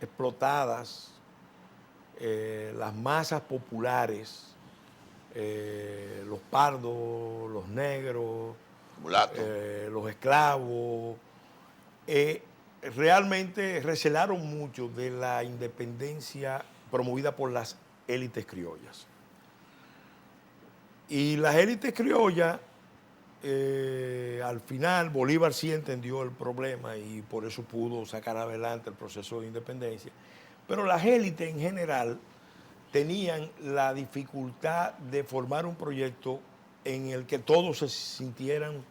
Speaker 2: explotadas, las masas populares, los pardos, los negros, los esclavos, realmente recelaron mucho de la independencia promovida por las élites criollas. Y las élites criollas, al final, Bolívar sí entendió el problema y por eso pudo sacar adelante el proceso de independencia. Pero las élites en general tenían la dificultad de formar un proyecto en el que todos se sintieran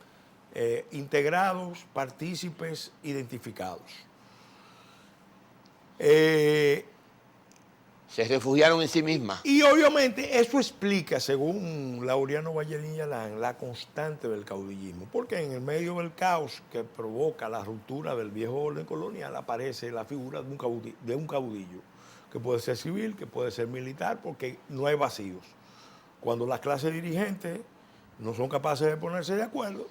Speaker 2: integrados, partícipes, identificados.
Speaker 1: Se refugiaron en sí mismas.
Speaker 2: Y obviamente eso explica, según Laureano Vallenilla Lán, la constante del caudillismo, porque en el medio del caos que provoca la ruptura del viejo orden colonial aparece la figura de un caudillo, que puede ser civil, que puede ser militar, porque no hay vacíos. Cuando las clases dirigentes no son capaces de ponerse de acuerdo,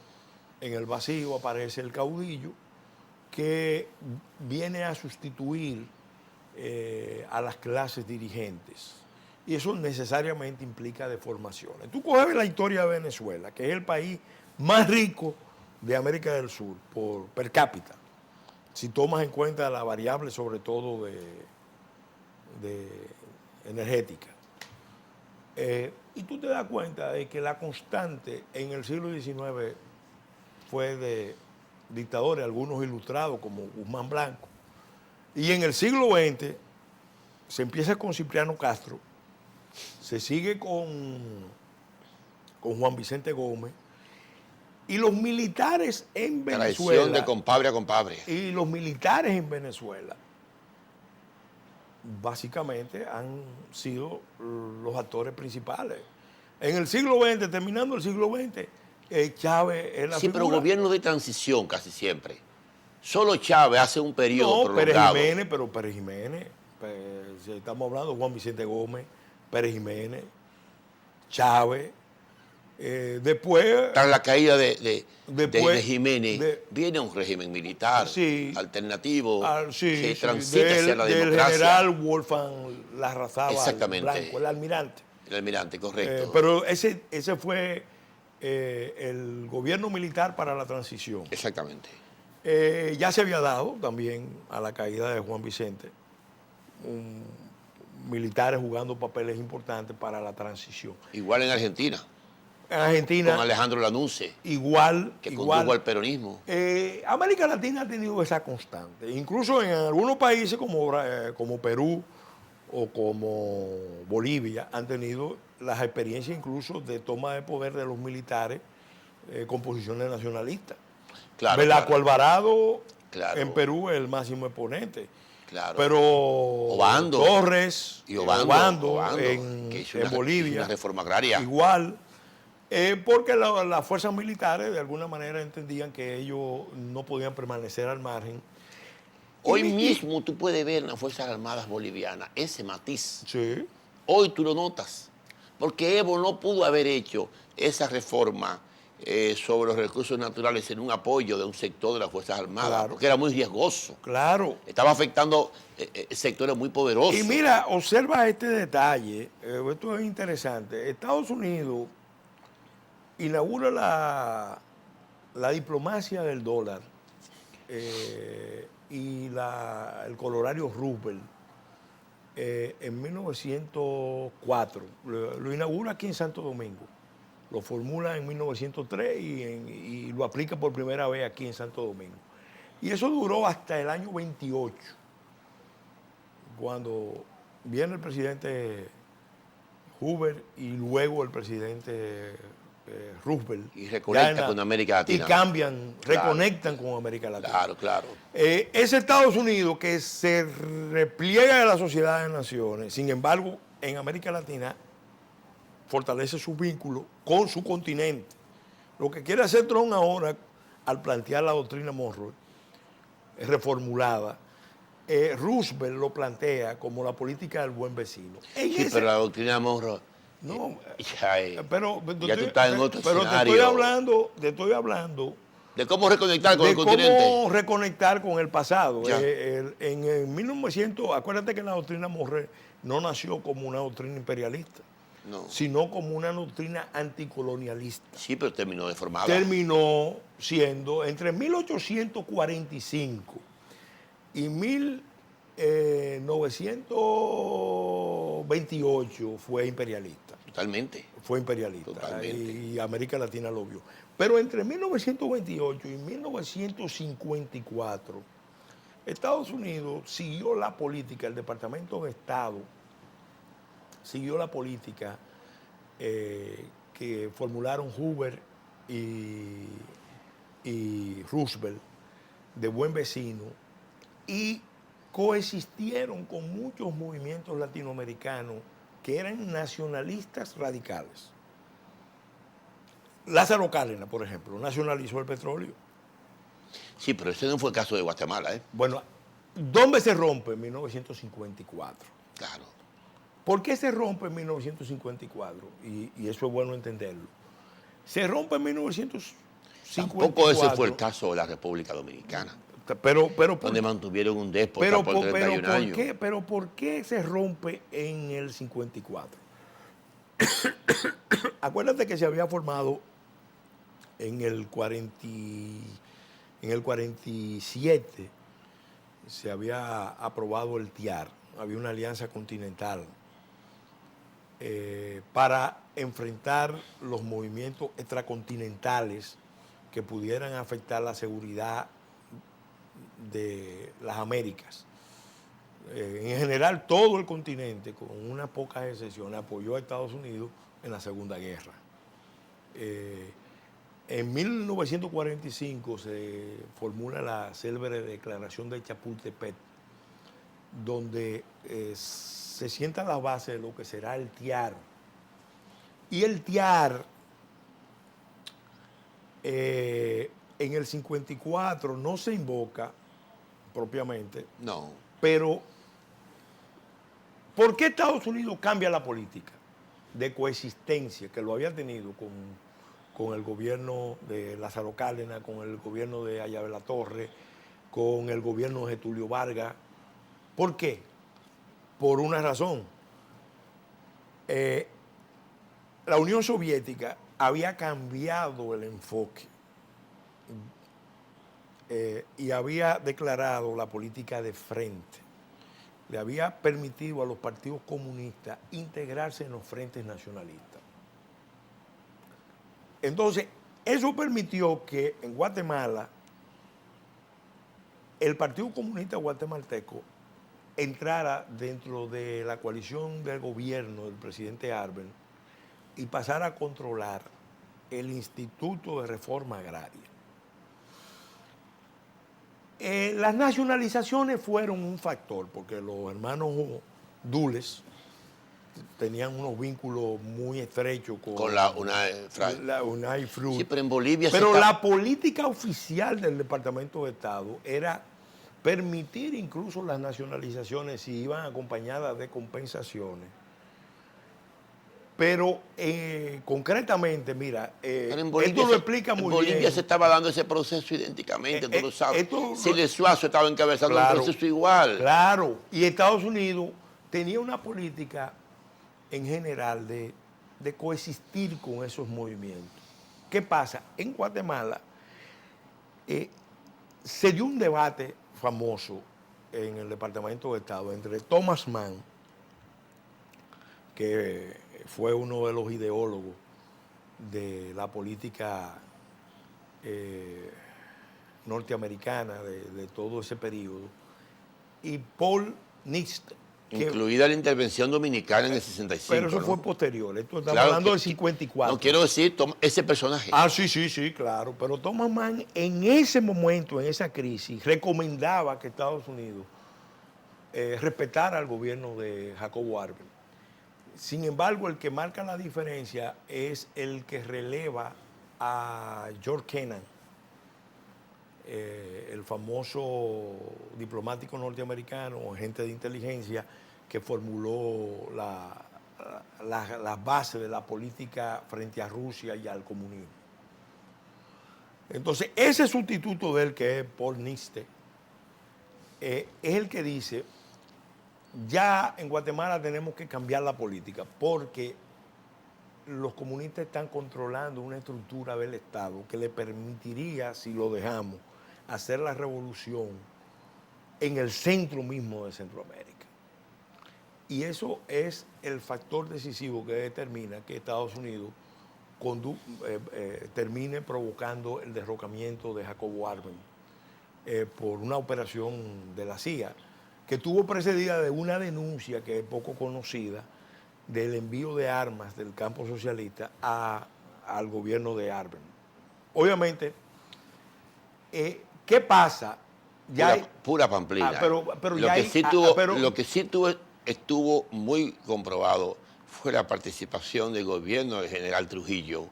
Speaker 2: en el vacío aparece el caudillo que viene a sustituir a las clases dirigentes. Y eso necesariamente implica deformaciones. Tú coges la historia de Venezuela, que es el país más rico de América del Sur por per cápita, si tomas en cuenta la variable sobre todo de energética. Y tú te das cuenta de que la constante en el siglo XIX fue de dictadores, algunos ilustrados como Guzmán Blanco. Y en el siglo XX se empieza con Cipriano Castro, se sigue con Juan Vicente Gómez, y los militares en Venezuela...
Speaker 1: Traición de compadre a compadre.
Speaker 2: Y los militares en Venezuela básicamente han sido los actores principales. En el siglo XX, terminando el siglo XX, Chávez es la figura.
Speaker 1: Pero gobierno de transición casi siempre. Solo Chávez hace un periodo prolongado.
Speaker 2: Pérez Jiménez, si estamos hablando de Juan Vicente Gómez, Pérez Jiménez, Chávez, después...
Speaker 1: Tras la caída de Jiménez, viene un régimen militar alternativo que transita hacia la democracia.
Speaker 2: Del general Wolfgang Larrazábal Blanco, el almirante.
Speaker 1: El almirante, correcto.
Speaker 2: Pero ese fue el gobierno militar para la transición.
Speaker 1: Exactamente.
Speaker 2: Ya se había dado también a la caída de Juan Vicente, militares jugando papeles importantes para la transición.
Speaker 1: Igual en Argentina.
Speaker 2: En Argentina.
Speaker 1: Con Alejandro Lanusse.
Speaker 2: Igual.
Speaker 1: Que condujo al peronismo.
Speaker 2: América Latina ha tenido esa constante. Incluso en algunos países como Perú o como Bolivia han tenido las experiencias incluso de toma de poder de los militares con posiciones nacionalistas.
Speaker 1: Claro,
Speaker 2: Velasco
Speaker 1: claro.
Speaker 2: Alvarado
Speaker 1: Claro.
Speaker 2: en Perú es el máximo exponente.
Speaker 1: Claro.
Speaker 2: Pero
Speaker 1: Obando.
Speaker 2: Torres
Speaker 1: Y Obando,
Speaker 2: en
Speaker 1: hizo
Speaker 2: Bolivia,
Speaker 1: una reforma agraria.
Speaker 2: igual, porque las fuerzas militares de alguna manera entendían que ellos no podían permanecer al margen.
Speaker 1: Hoy mismo tú puedes ver en las Fuerzas Armadas bolivianas ese matiz.
Speaker 2: Sí.
Speaker 1: Hoy tú lo notas. Porque Evo no pudo haber hecho esa reforma sobre los recursos naturales en un apoyo de un sector de las Fuerzas Armadas,
Speaker 2: Claro.
Speaker 1: porque era muy riesgoso.
Speaker 2: Claro.
Speaker 1: Estaba afectando sectores muy poderosos.
Speaker 2: Y mira, observa este detalle, esto es interesante. Estados Unidos inaugura la diplomacia del dólar y el colorario Roosevelt en 1904. Lo inaugura aquí en Santo Domingo. Lo formula en 1903 y lo aplica por primera vez aquí en Santo Domingo. Y eso duró hasta el año 28, cuando viene el presidente Hoover y luego el presidente Roosevelt.
Speaker 1: Y reconecta con América Latina.
Speaker 2: Y cambian,
Speaker 1: Claro.
Speaker 2: reconectan con América Latina.
Speaker 1: Claro, claro.
Speaker 2: Es Estados Unidos que se repliega de la Sociedad de Naciones, sin embargo, en América Latina fortalece sus vínculos con su continente. Lo que quiere hacer Trump ahora, al plantear la doctrina Monroe, reformulada, Roosevelt lo plantea como la política del buen vecino.
Speaker 1: Sí, pero la doctrina Monroe.
Speaker 2: No,
Speaker 1: Ya
Speaker 2: pero
Speaker 1: tú estás en otro
Speaker 2: pero
Speaker 1: escenario.
Speaker 2: te estoy hablando
Speaker 1: De cómo reconectar con
Speaker 2: de
Speaker 1: el continente.
Speaker 2: cómo reconectar con el pasado.
Speaker 1: Ya.
Speaker 2: En 1900, acuérdate que la doctrina Monroe no nació como una doctrina imperialista,
Speaker 1: No.
Speaker 2: sino como una doctrina anticolonialista.
Speaker 1: Sí, pero terminó deformada.
Speaker 2: Terminó siendo entre 1845 y 1928 fue imperialista.
Speaker 1: Totalmente.
Speaker 2: Fue imperialista.
Speaker 1: Totalmente.
Speaker 2: Y América Latina lo vio. Pero entre 1928 y 1954, Estados Unidos siguió la política, el Departamento de Estado siguió la política que formularon Hoover y Roosevelt de buen vecino y coexistieron con muchos movimientos latinoamericanos que eran nacionalistas radicales. Lázaro Cárdenas, por ejemplo, nacionalizó el petróleo.
Speaker 1: Sí, pero ese no fue el caso de Guatemala, ¿eh?
Speaker 2: Bueno, ¿dónde se rompe? En 1954.
Speaker 1: Claro.
Speaker 2: ¿Por qué se rompe en 1954? Y eso es bueno entenderlo. Se rompe en 1954.
Speaker 1: Tampoco ese fue el caso de la República Dominicana,
Speaker 2: Pero
Speaker 1: donde mantuvieron un déspota por 31 años.
Speaker 2: pero ¿por qué se rompe en el 54? Acuérdate que se había formado en el 47, se había aprobado el TIAR, había una alianza continental para enfrentar los movimientos extracontinentales que pudieran afectar la seguridad de las Américas. En general, todo el continente, con unas pocas excepciones, apoyó a Estados Unidos en la Segunda Guerra. En 1945 se formula la célebre Declaración de Chapultepec, donde se sientan las bases de lo que será el TIAR. Y el TIAR en el 54 no se invoca propiamente,
Speaker 1: No.
Speaker 2: pero ¿por qué Estados Unidos cambia la política de coexistencia que lo había tenido con el gobierno de Lázaro Cárdenas, con el gobierno de Allá de la Torre, con el gobierno de Getúlio Vargas? ¿Por qué? Por una razón. La Unión Soviética había cambiado el enfoque y había declarado la política de frente. Le había permitido a los partidos comunistas integrarse en los frentes nacionalistas. Entonces, eso permitió que en Guatemala el Partido Comunista Guatemalteco entrara dentro de la coalición del gobierno del presidente Arbel y pasara a controlar el Instituto de Reforma Agraria. Las nacionalizaciones fueron un factor, porque los hermanos Dulles tenían unos vínculos muy estrechos
Speaker 1: Con la UNAFRAI.
Speaker 2: la UNAFRUT.
Speaker 1: Sí, pero en Bolivia
Speaker 2: Pero la política oficial del Departamento de Estado era permitir incluso las nacionalizaciones si iban acompañadas de compensaciones. Pero concretamente, mira,
Speaker 1: pero en Bolivia
Speaker 2: esto lo explica muy bien.
Speaker 1: En Bolivia se estaba dando ese proceso idénticamente, tú lo sabes. Siles Suazo estaba encabezando un proceso igual.
Speaker 2: Claro, y Estados Unidos tenía una política en general de coexistir con esos movimientos. ¿Qué pasa? En Guatemala se dio un debate famoso en el Departamento de Estado entre Thomas Mann, que fue uno de los ideólogos de la política norteamericana de todo ese periodo, y Paul Nitze.
Speaker 1: Incluida la intervención dominicana en el 65.
Speaker 2: Pero eso fue posterior, esto estamos hablando del 54.
Speaker 1: No quiero decir ese personaje.
Speaker 2: Sí, claro. Pero Thomas Mann en ese momento, en esa crisis, recomendaba que Estados Unidos respetara al gobierno de Jacobo Arbenz. Sin embargo, el que marca la diferencia es el que releva a George Kennan, el famoso diplomático norteamericano, agente de inteligencia, que formuló las bases de la política frente a Rusia y al comunismo. Entonces, ese sustituto de él, que es Paul Nitze, es el que dice: ya en Guatemala tenemos que cambiar la política porque los comunistas están controlando una estructura del Estado que le permitiría, si lo dejamos, hacer la revolución en el centro mismo de Centroamérica. Y eso es el factor decisivo que determina que Estados Unidos termine provocando el derrocamiento de Jacobo Arbenz por una operación de la CIA, que estuvo precedida de una denuncia que es poco conocida del envío de armas del campo socialista al gobierno de Arbenz. Obviamente, ¿qué pasa? Ya
Speaker 1: pura pamplina. Lo que sí estuvo muy comprobado fue la participación del gobierno del general Trujillo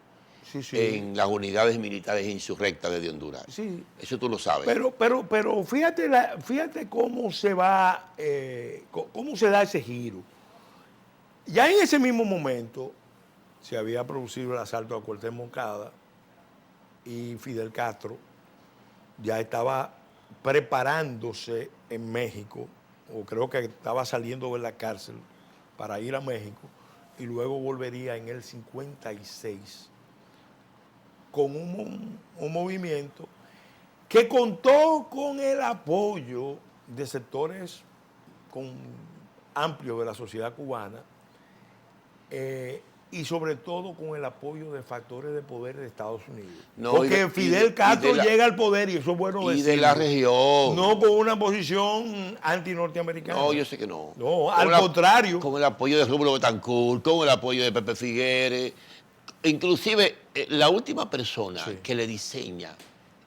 Speaker 1: en las unidades militares insurrectas de Honduras.
Speaker 2: Sí.
Speaker 1: Eso tú lo sabes.
Speaker 2: Pero fíjate cómo se va, cómo se da ese giro. Ya en ese mismo momento se había producido el asalto a Cuartel Moncada y Fidel Castro ya estaba preparándose en México, o creo que estaba saliendo de la cárcel para ir a México, y luego volvería en el 56 con un movimiento que contó con el apoyo de sectores amplios de la sociedad cubana, y sobre todo con el apoyo de factores de poder de Estados Unidos. Porque Fidel Castro llega al poder, y eso es bueno decirlo.
Speaker 1: Y de la región.
Speaker 2: No con una posición anti-norteamericana.
Speaker 1: No, yo sé que no.
Speaker 2: No, al contrario.
Speaker 1: Con el apoyo de Rómulo Betancourt, con el apoyo de Pepe Figueres. Inclusive, la última persona que le diseña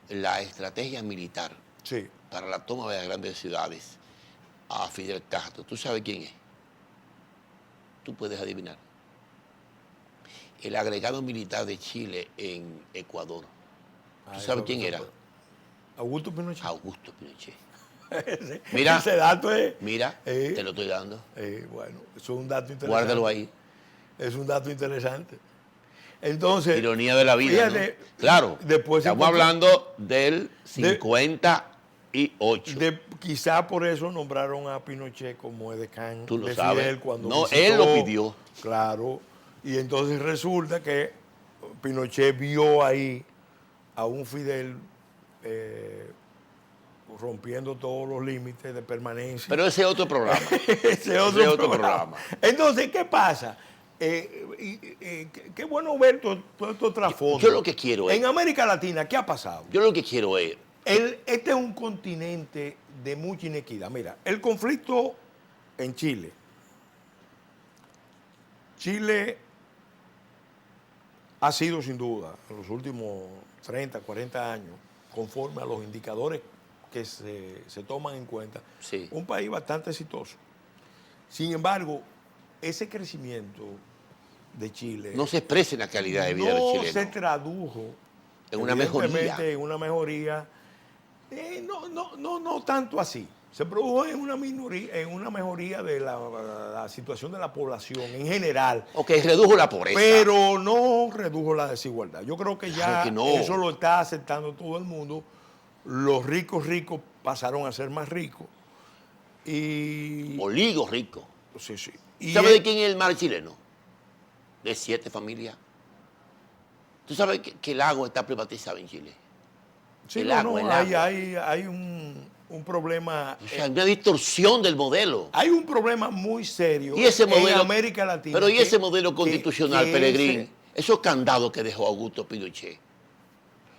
Speaker 1: la estrategia militar para la toma de las grandes ciudades a Fidel Castro, ¿tú sabes quién es? Tú puedes adivinar. El agregado militar de Chile en Ecuador. ¿Tú sabes quién era?
Speaker 2: Augusto Pinochet.
Speaker 1: Augusto Pinochet. Mira,
Speaker 2: ese dato es...
Speaker 1: Mira, te lo estoy dando.
Speaker 2: Bueno, eso es un dato interesante.
Speaker 1: Guárdalo ahí.
Speaker 2: Es un dato interesante. Entonces...
Speaker 1: Ironía de la vida, fíjate, ¿no? Claro, estamos hablando del 58.
Speaker 2: Quizá por eso nombraron a Pinochet como edecán
Speaker 1: de Fidel
Speaker 2: cuando
Speaker 1: no,
Speaker 2: visitó,
Speaker 1: él lo pidió.
Speaker 2: Claro. Y entonces resulta que Pinochet vio ahí a un Fidel rompiendo todos los límites de permanencia.
Speaker 1: Pero ese es otro programa.
Speaker 2: ese es otro programa. Entonces, ¿qué pasa? Qué bueno ver todo esto trasfondo.
Speaker 1: Yo lo que quiero es...
Speaker 2: En América Latina, ¿qué ha pasado?
Speaker 1: Yo lo que quiero es...
Speaker 2: Este es un continente de mucha inequidad. Mira, el conflicto en Chile. Chile ha sido sin duda en los últimos 30, 40 años, conforme a los indicadores que se toman en cuenta,
Speaker 1: Sí.
Speaker 2: un país bastante exitoso. Sin embargo, ese crecimiento de Chile
Speaker 1: No se expresa en la calidad de vida de los
Speaker 2: no
Speaker 1: chilenos.
Speaker 2: se tradujo
Speaker 1: En una mejoría.
Speaker 2: evidentemente, en una mejoría. No tanto así. Se produjo en una mejoría de la situación de la población en general,
Speaker 1: Ok, redujo la pobreza.
Speaker 2: pero no redujo la desigualdad. Yo creo que
Speaker 1: Claro
Speaker 2: ya
Speaker 1: que no.
Speaker 2: eso lo está aceptando todo el mundo. Los ricos pasaron a ser más ricos. Y
Speaker 1: Oligo rico.
Speaker 2: sí, sí. Y
Speaker 1: ¿Sabes de quién es el mar chileno? De 7 familias. ¿Tú sabes que el agua está privatizada en Chile?
Speaker 2: sí,
Speaker 1: el agua, el
Speaker 2: hay un problema.
Speaker 1: O sea, hay una distorsión del modelo.
Speaker 2: Hay un problema muy serio
Speaker 1: Y ese modelo,
Speaker 2: en América Latina.
Speaker 1: pero ¿y ese modelo constitucional,
Speaker 2: que
Speaker 1: Peregrín? Esos candados que dejó Augusto Pinochet.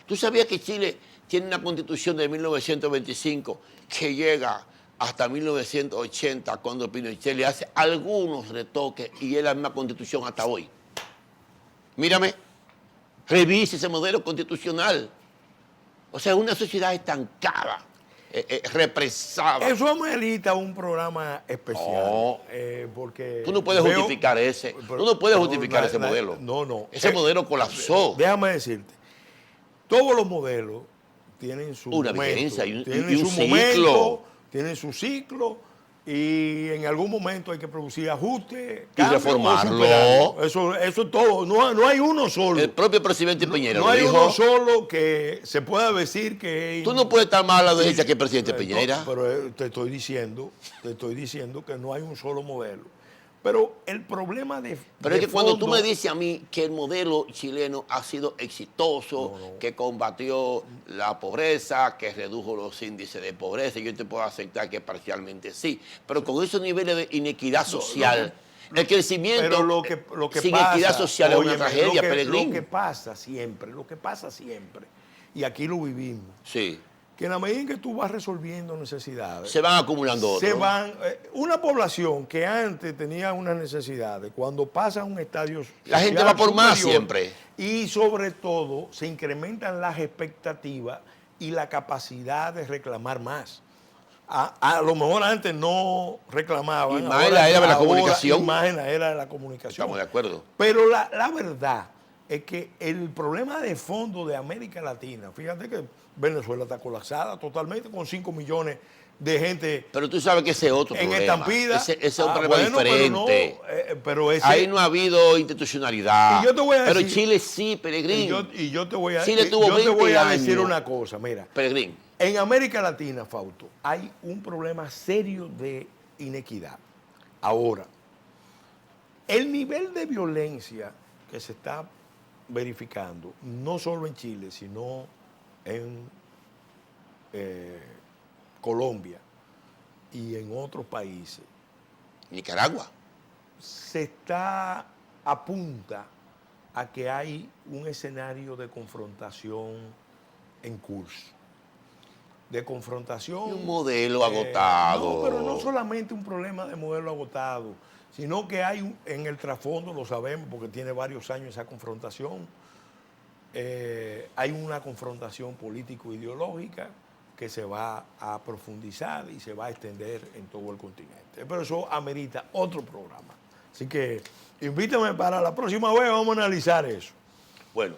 Speaker 1: ¿Tú sabías que Chile tiene una constitución de 1925 que llega hasta 1980, cuando Pinochet le hace algunos retoques y es la misma constitución hasta hoy? Mírame, revise ese modelo constitucional. O sea, una sociedad estancada, represada.
Speaker 2: Eso amerita un programa especial.
Speaker 1: No.
Speaker 2: Porque
Speaker 1: Tú no puedes justificar ese. Tú no puedes justificar ese modelo.
Speaker 2: No.
Speaker 1: Ese modelo colapsó.
Speaker 2: Déjame decirte, todos los modelos tienen su
Speaker 1: Una
Speaker 2: momento,
Speaker 1: vigencia y un
Speaker 2: su
Speaker 1: ciclo.
Speaker 2: momento, tienen su ciclo y en algún momento hay que producir ajustes, cambios,
Speaker 1: reformarlo.
Speaker 2: o superarlo. Eso es todo. No hay uno solo.
Speaker 1: El propio presidente Piñera
Speaker 2: No
Speaker 1: lo
Speaker 2: hay
Speaker 1: dijo.
Speaker 2: uno solo que se pueda decir que...
Speaker 1: Tú no puedes estar más a la derecha que el presidente Piñera.
Speaker 2: No, pero te estoy diciendo que no hay un solo modelo. Pero el problema de
Speaker 1: Pero es que cuando tú
Speaker 2: fondo-
Speaker 1: me dices a mí que el modelo chileno ha sido exitoso,
Speaker 2: No.
Speaker 1: que combatió la pobreza, que redujo los índices de pobreza, yo te puedo aceptar que parcialmente sí. Pero con esos niveles de inequidad social, el crecimiento
Speaker 2: Pero lo que
Speaker 1: sin
Speaker 2: pasa,
Speaker 1: equidad social es una
Speaker 2: óyeme,
Speaker 1: tragedia,
Speaker 2: lo
Speaker 1: Peregrín.
Speaker 2: que pasa siempre, y aquí lo vivimos,
Speaker 1: Sí,
Speaker 2: que en la medida en que tú vas resolviendo necesidades,
Speaker 1: se van acumulando otros.
Speaker 2: una población que antes tenía unas necesidades, cuando pasa a un estadio
Speaker 1: La gente
Speaker 2: social
Speaker 1: va por más
Speaker 2: superior,
Speaker 1: siempre.
Speaker 2: Y sobre todo se incrementan las expectativas y la capacidad de reclamar más. A lo mejor antes no reclamaban.
Speaker 1: Y más en la era de la comunicación.
Speaker 2: Y más en la era de la comunicación.
Speaker 1: Estamos de acuerdo.
Speaker 2: Pero la verdad es que el problema de fondo de América Latina, fíjate que Venezuela está colapsada totalmente con 5 millones de gente
Speaker 1: Pero tú sabes que ese es otro
Speaker 2: en
Speaker 1: problema.
Speaker 2: estampida.
Speaker 1: Ese es un problema
Speaker 2: bueno,
Speaker 1: diferente.
Speaker 2: pero ese,
Speaker 1: Ahí no ha habido institucionalidad.
Speaker 2: Y yo te voy a
Speaker 1: pero
Speaker 2: decir-
Speaker 1: Chile sí, Peregrín.
Speaker 2: y yo te voy a,
Speaker 1: Chile tuvo
Speaker 2: yo te
Speaker 1: 20
Speaker 2: voy a decir
Speaker 1: años.
Speaker 2: una cosa, mira.
Speaker 1: Peregrín.
Speaker 2: En América Latina, Fausto, hay un problema serio de inequidad. Ahora, el nivel de violencia que se está verificando, no solo en Chile, sino en Colombia y en otros países,
Speaker 1: Nicaragua.
Speaker 2: se está apunta a que hay un escenario de confrontación en curso. De confrontación.
Speaker 1: Y un modelo agotado.
Speaker 2: No, pero no solamente un problema de modelo agotado, sino que hay en el trasfondo, lo sabemos porque tiene varios años esa confrontación, hay una confrontación político-ideológica que se va a profundizar y se va a extender en todo el continente. Pero eso amerita otro programa. Así que invítame para la próxima vez, vamos a analizar eso.
Speaker 1: Bueno,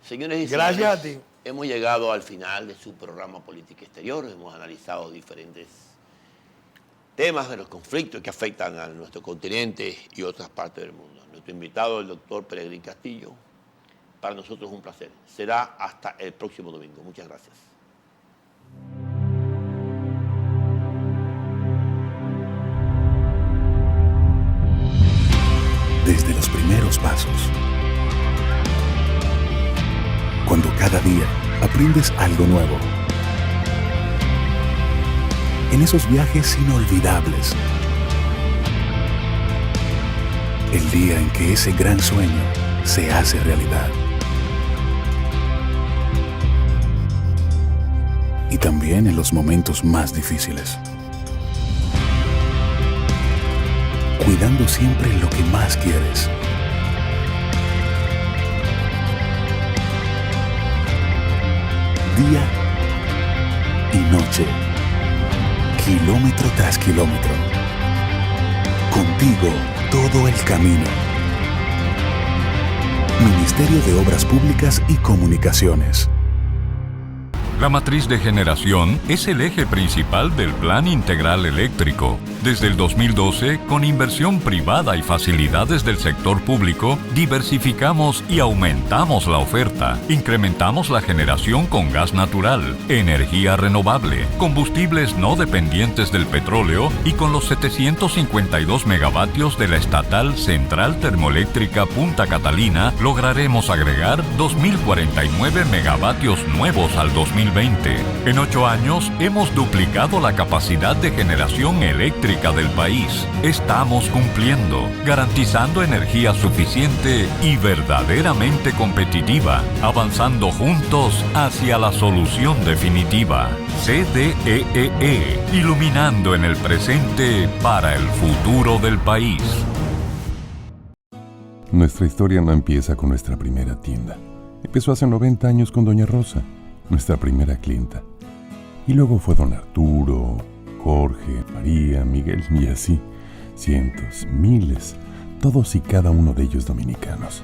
Speaker 1: señores y
Speaker 2: Gracias
Speaker 1: señores,
Speaker 2: a ti.
Speaker 1: hemos llegado al final de su programa Política Exterior. Hemos analizado diferentes temas de los conflictos que afectan a nuestro continente y otras partes del mundo. Nuestro invitado, el doctor Peregrín Castillo, para nosotros es un placer. Será hasta el próximo domingo. Muchas gracias.
Speaker 3: Desde los primeros pasos. Cuando cada día aprendes algo nuevo. En esos viajes inolvidables. El día en que ese gran sueño se hace realidad. Y también en los momentos más difíciles. Cuidando siempre lo que más quieres. Día kilómetro tras kilómetro. Contigo todo el camino. Ministerio de Obras Públicas y Comunicaciones.
Speaker 4: La matriz de generación es el eje principal del Plan Integral Eléctrico. Desde el 2012, con inversión privada y facilidades del sector público, diversificamos y aumentamos la oferta. Incrementamos la generación con gas natural, energía renovable, combustibles no dependientes del petróleo y con los 752 megavatios de la estatal Central Termoeléctrica Punta Catalina, lograremos agregar 2.049 megavatios nuevos al 2020. En 8 años hemos duplicado la capacidad de generación eléctrica del país. Estamos cumpliendo, garantizando energía suficiente y verdaderamente competitiva, avanzando juntos hacia la solución definitiva. CDEE, iluminando en el presente para el futuro del país.
Speaker 5: Nuestra historia no empieza con nuestra primera tienda. Empezó hace 90 años con Doña Rosa, nuestra primera clienta. Y luego fue Don Arturo, Jorge, María, Miguel y así, cientos, miles, todos y cada uno de ellos dominicanos.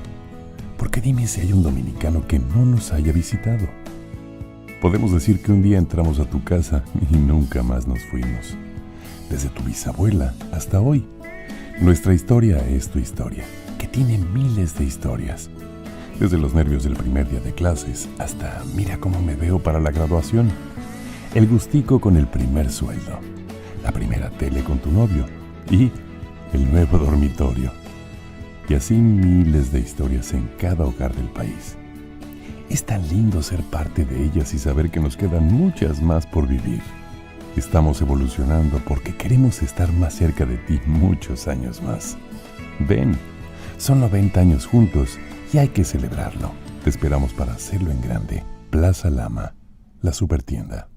Speaker 5: Porque dime si hay un dominicano que no nos haya visitado. Podemos decir que un día entramos a tu casa y nunca más nos fuimos. Desde tu bisabuela hasta hoy. Nuestra historia es tu historia, que tiene miles de historias. Desde los nervios del primer día de clases hasta mira cómo me veo para la graduación. El gustico con el primer sueldo, la primera tele con tu novio y el nuevo dormitorio. Y así miles de historias en cada hogar del país. Es tan lindo ser parte de ellas y saber que nos quedan muchas más por vivir. Estamos evolucionando porque queremos estar más cerca de ti muchos años más. Ven, son 90 años juntos y hay que celebrarlo. Te esperamos para hacerlo en grande. Plaza Lama, la supertienda.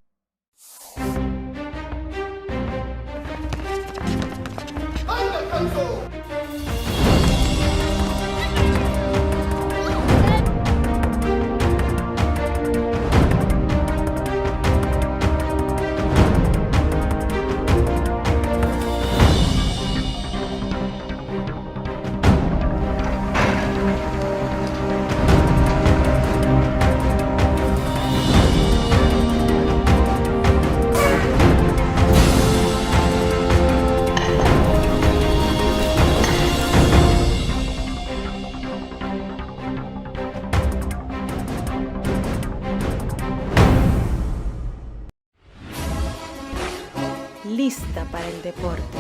Speaker 6: Lista para el deporte.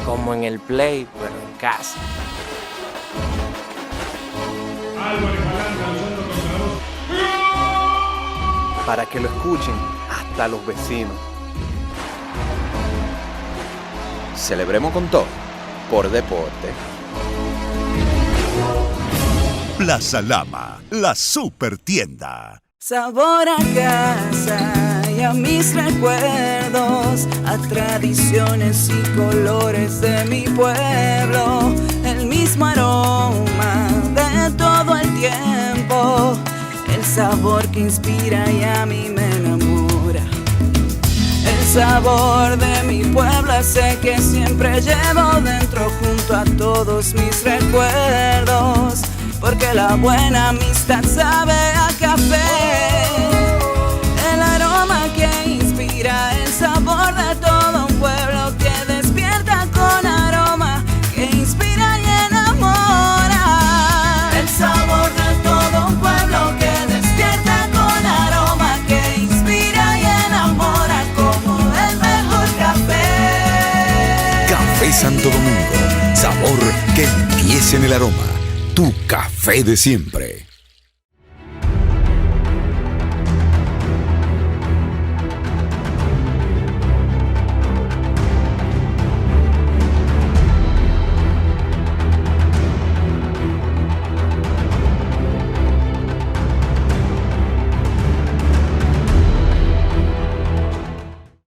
Speaker 7: Como en el play, pero en casa. Para que lo escuchen hasta los vecinos.
Speaker 8: Celebremos con todo, por deporte.
Speaker 9: Plaza Lama, la supertienda.
Speaker 10: Sabor a casa y a mis recuerdos, a tradiciones y colores de mi pueblo, el mismo aroma de todo el tiempo, el sabor que inspira y a mí me enamora. El sabor de mi pueblo ese que siempre llevo dentro junto a todos mis recuerdos, porque la buena amistad sabe a café. El aroma que inspira, el sabor de todo un pueblo que despierta con aroma, que inspira y enamora. El sabor de todo un pueblo que despierta con aroma, que inspira y enamora como el mejor café.
Speaker 9: Café Santo Domingo, sabor que empieza en el aroma. Tu café de siempre.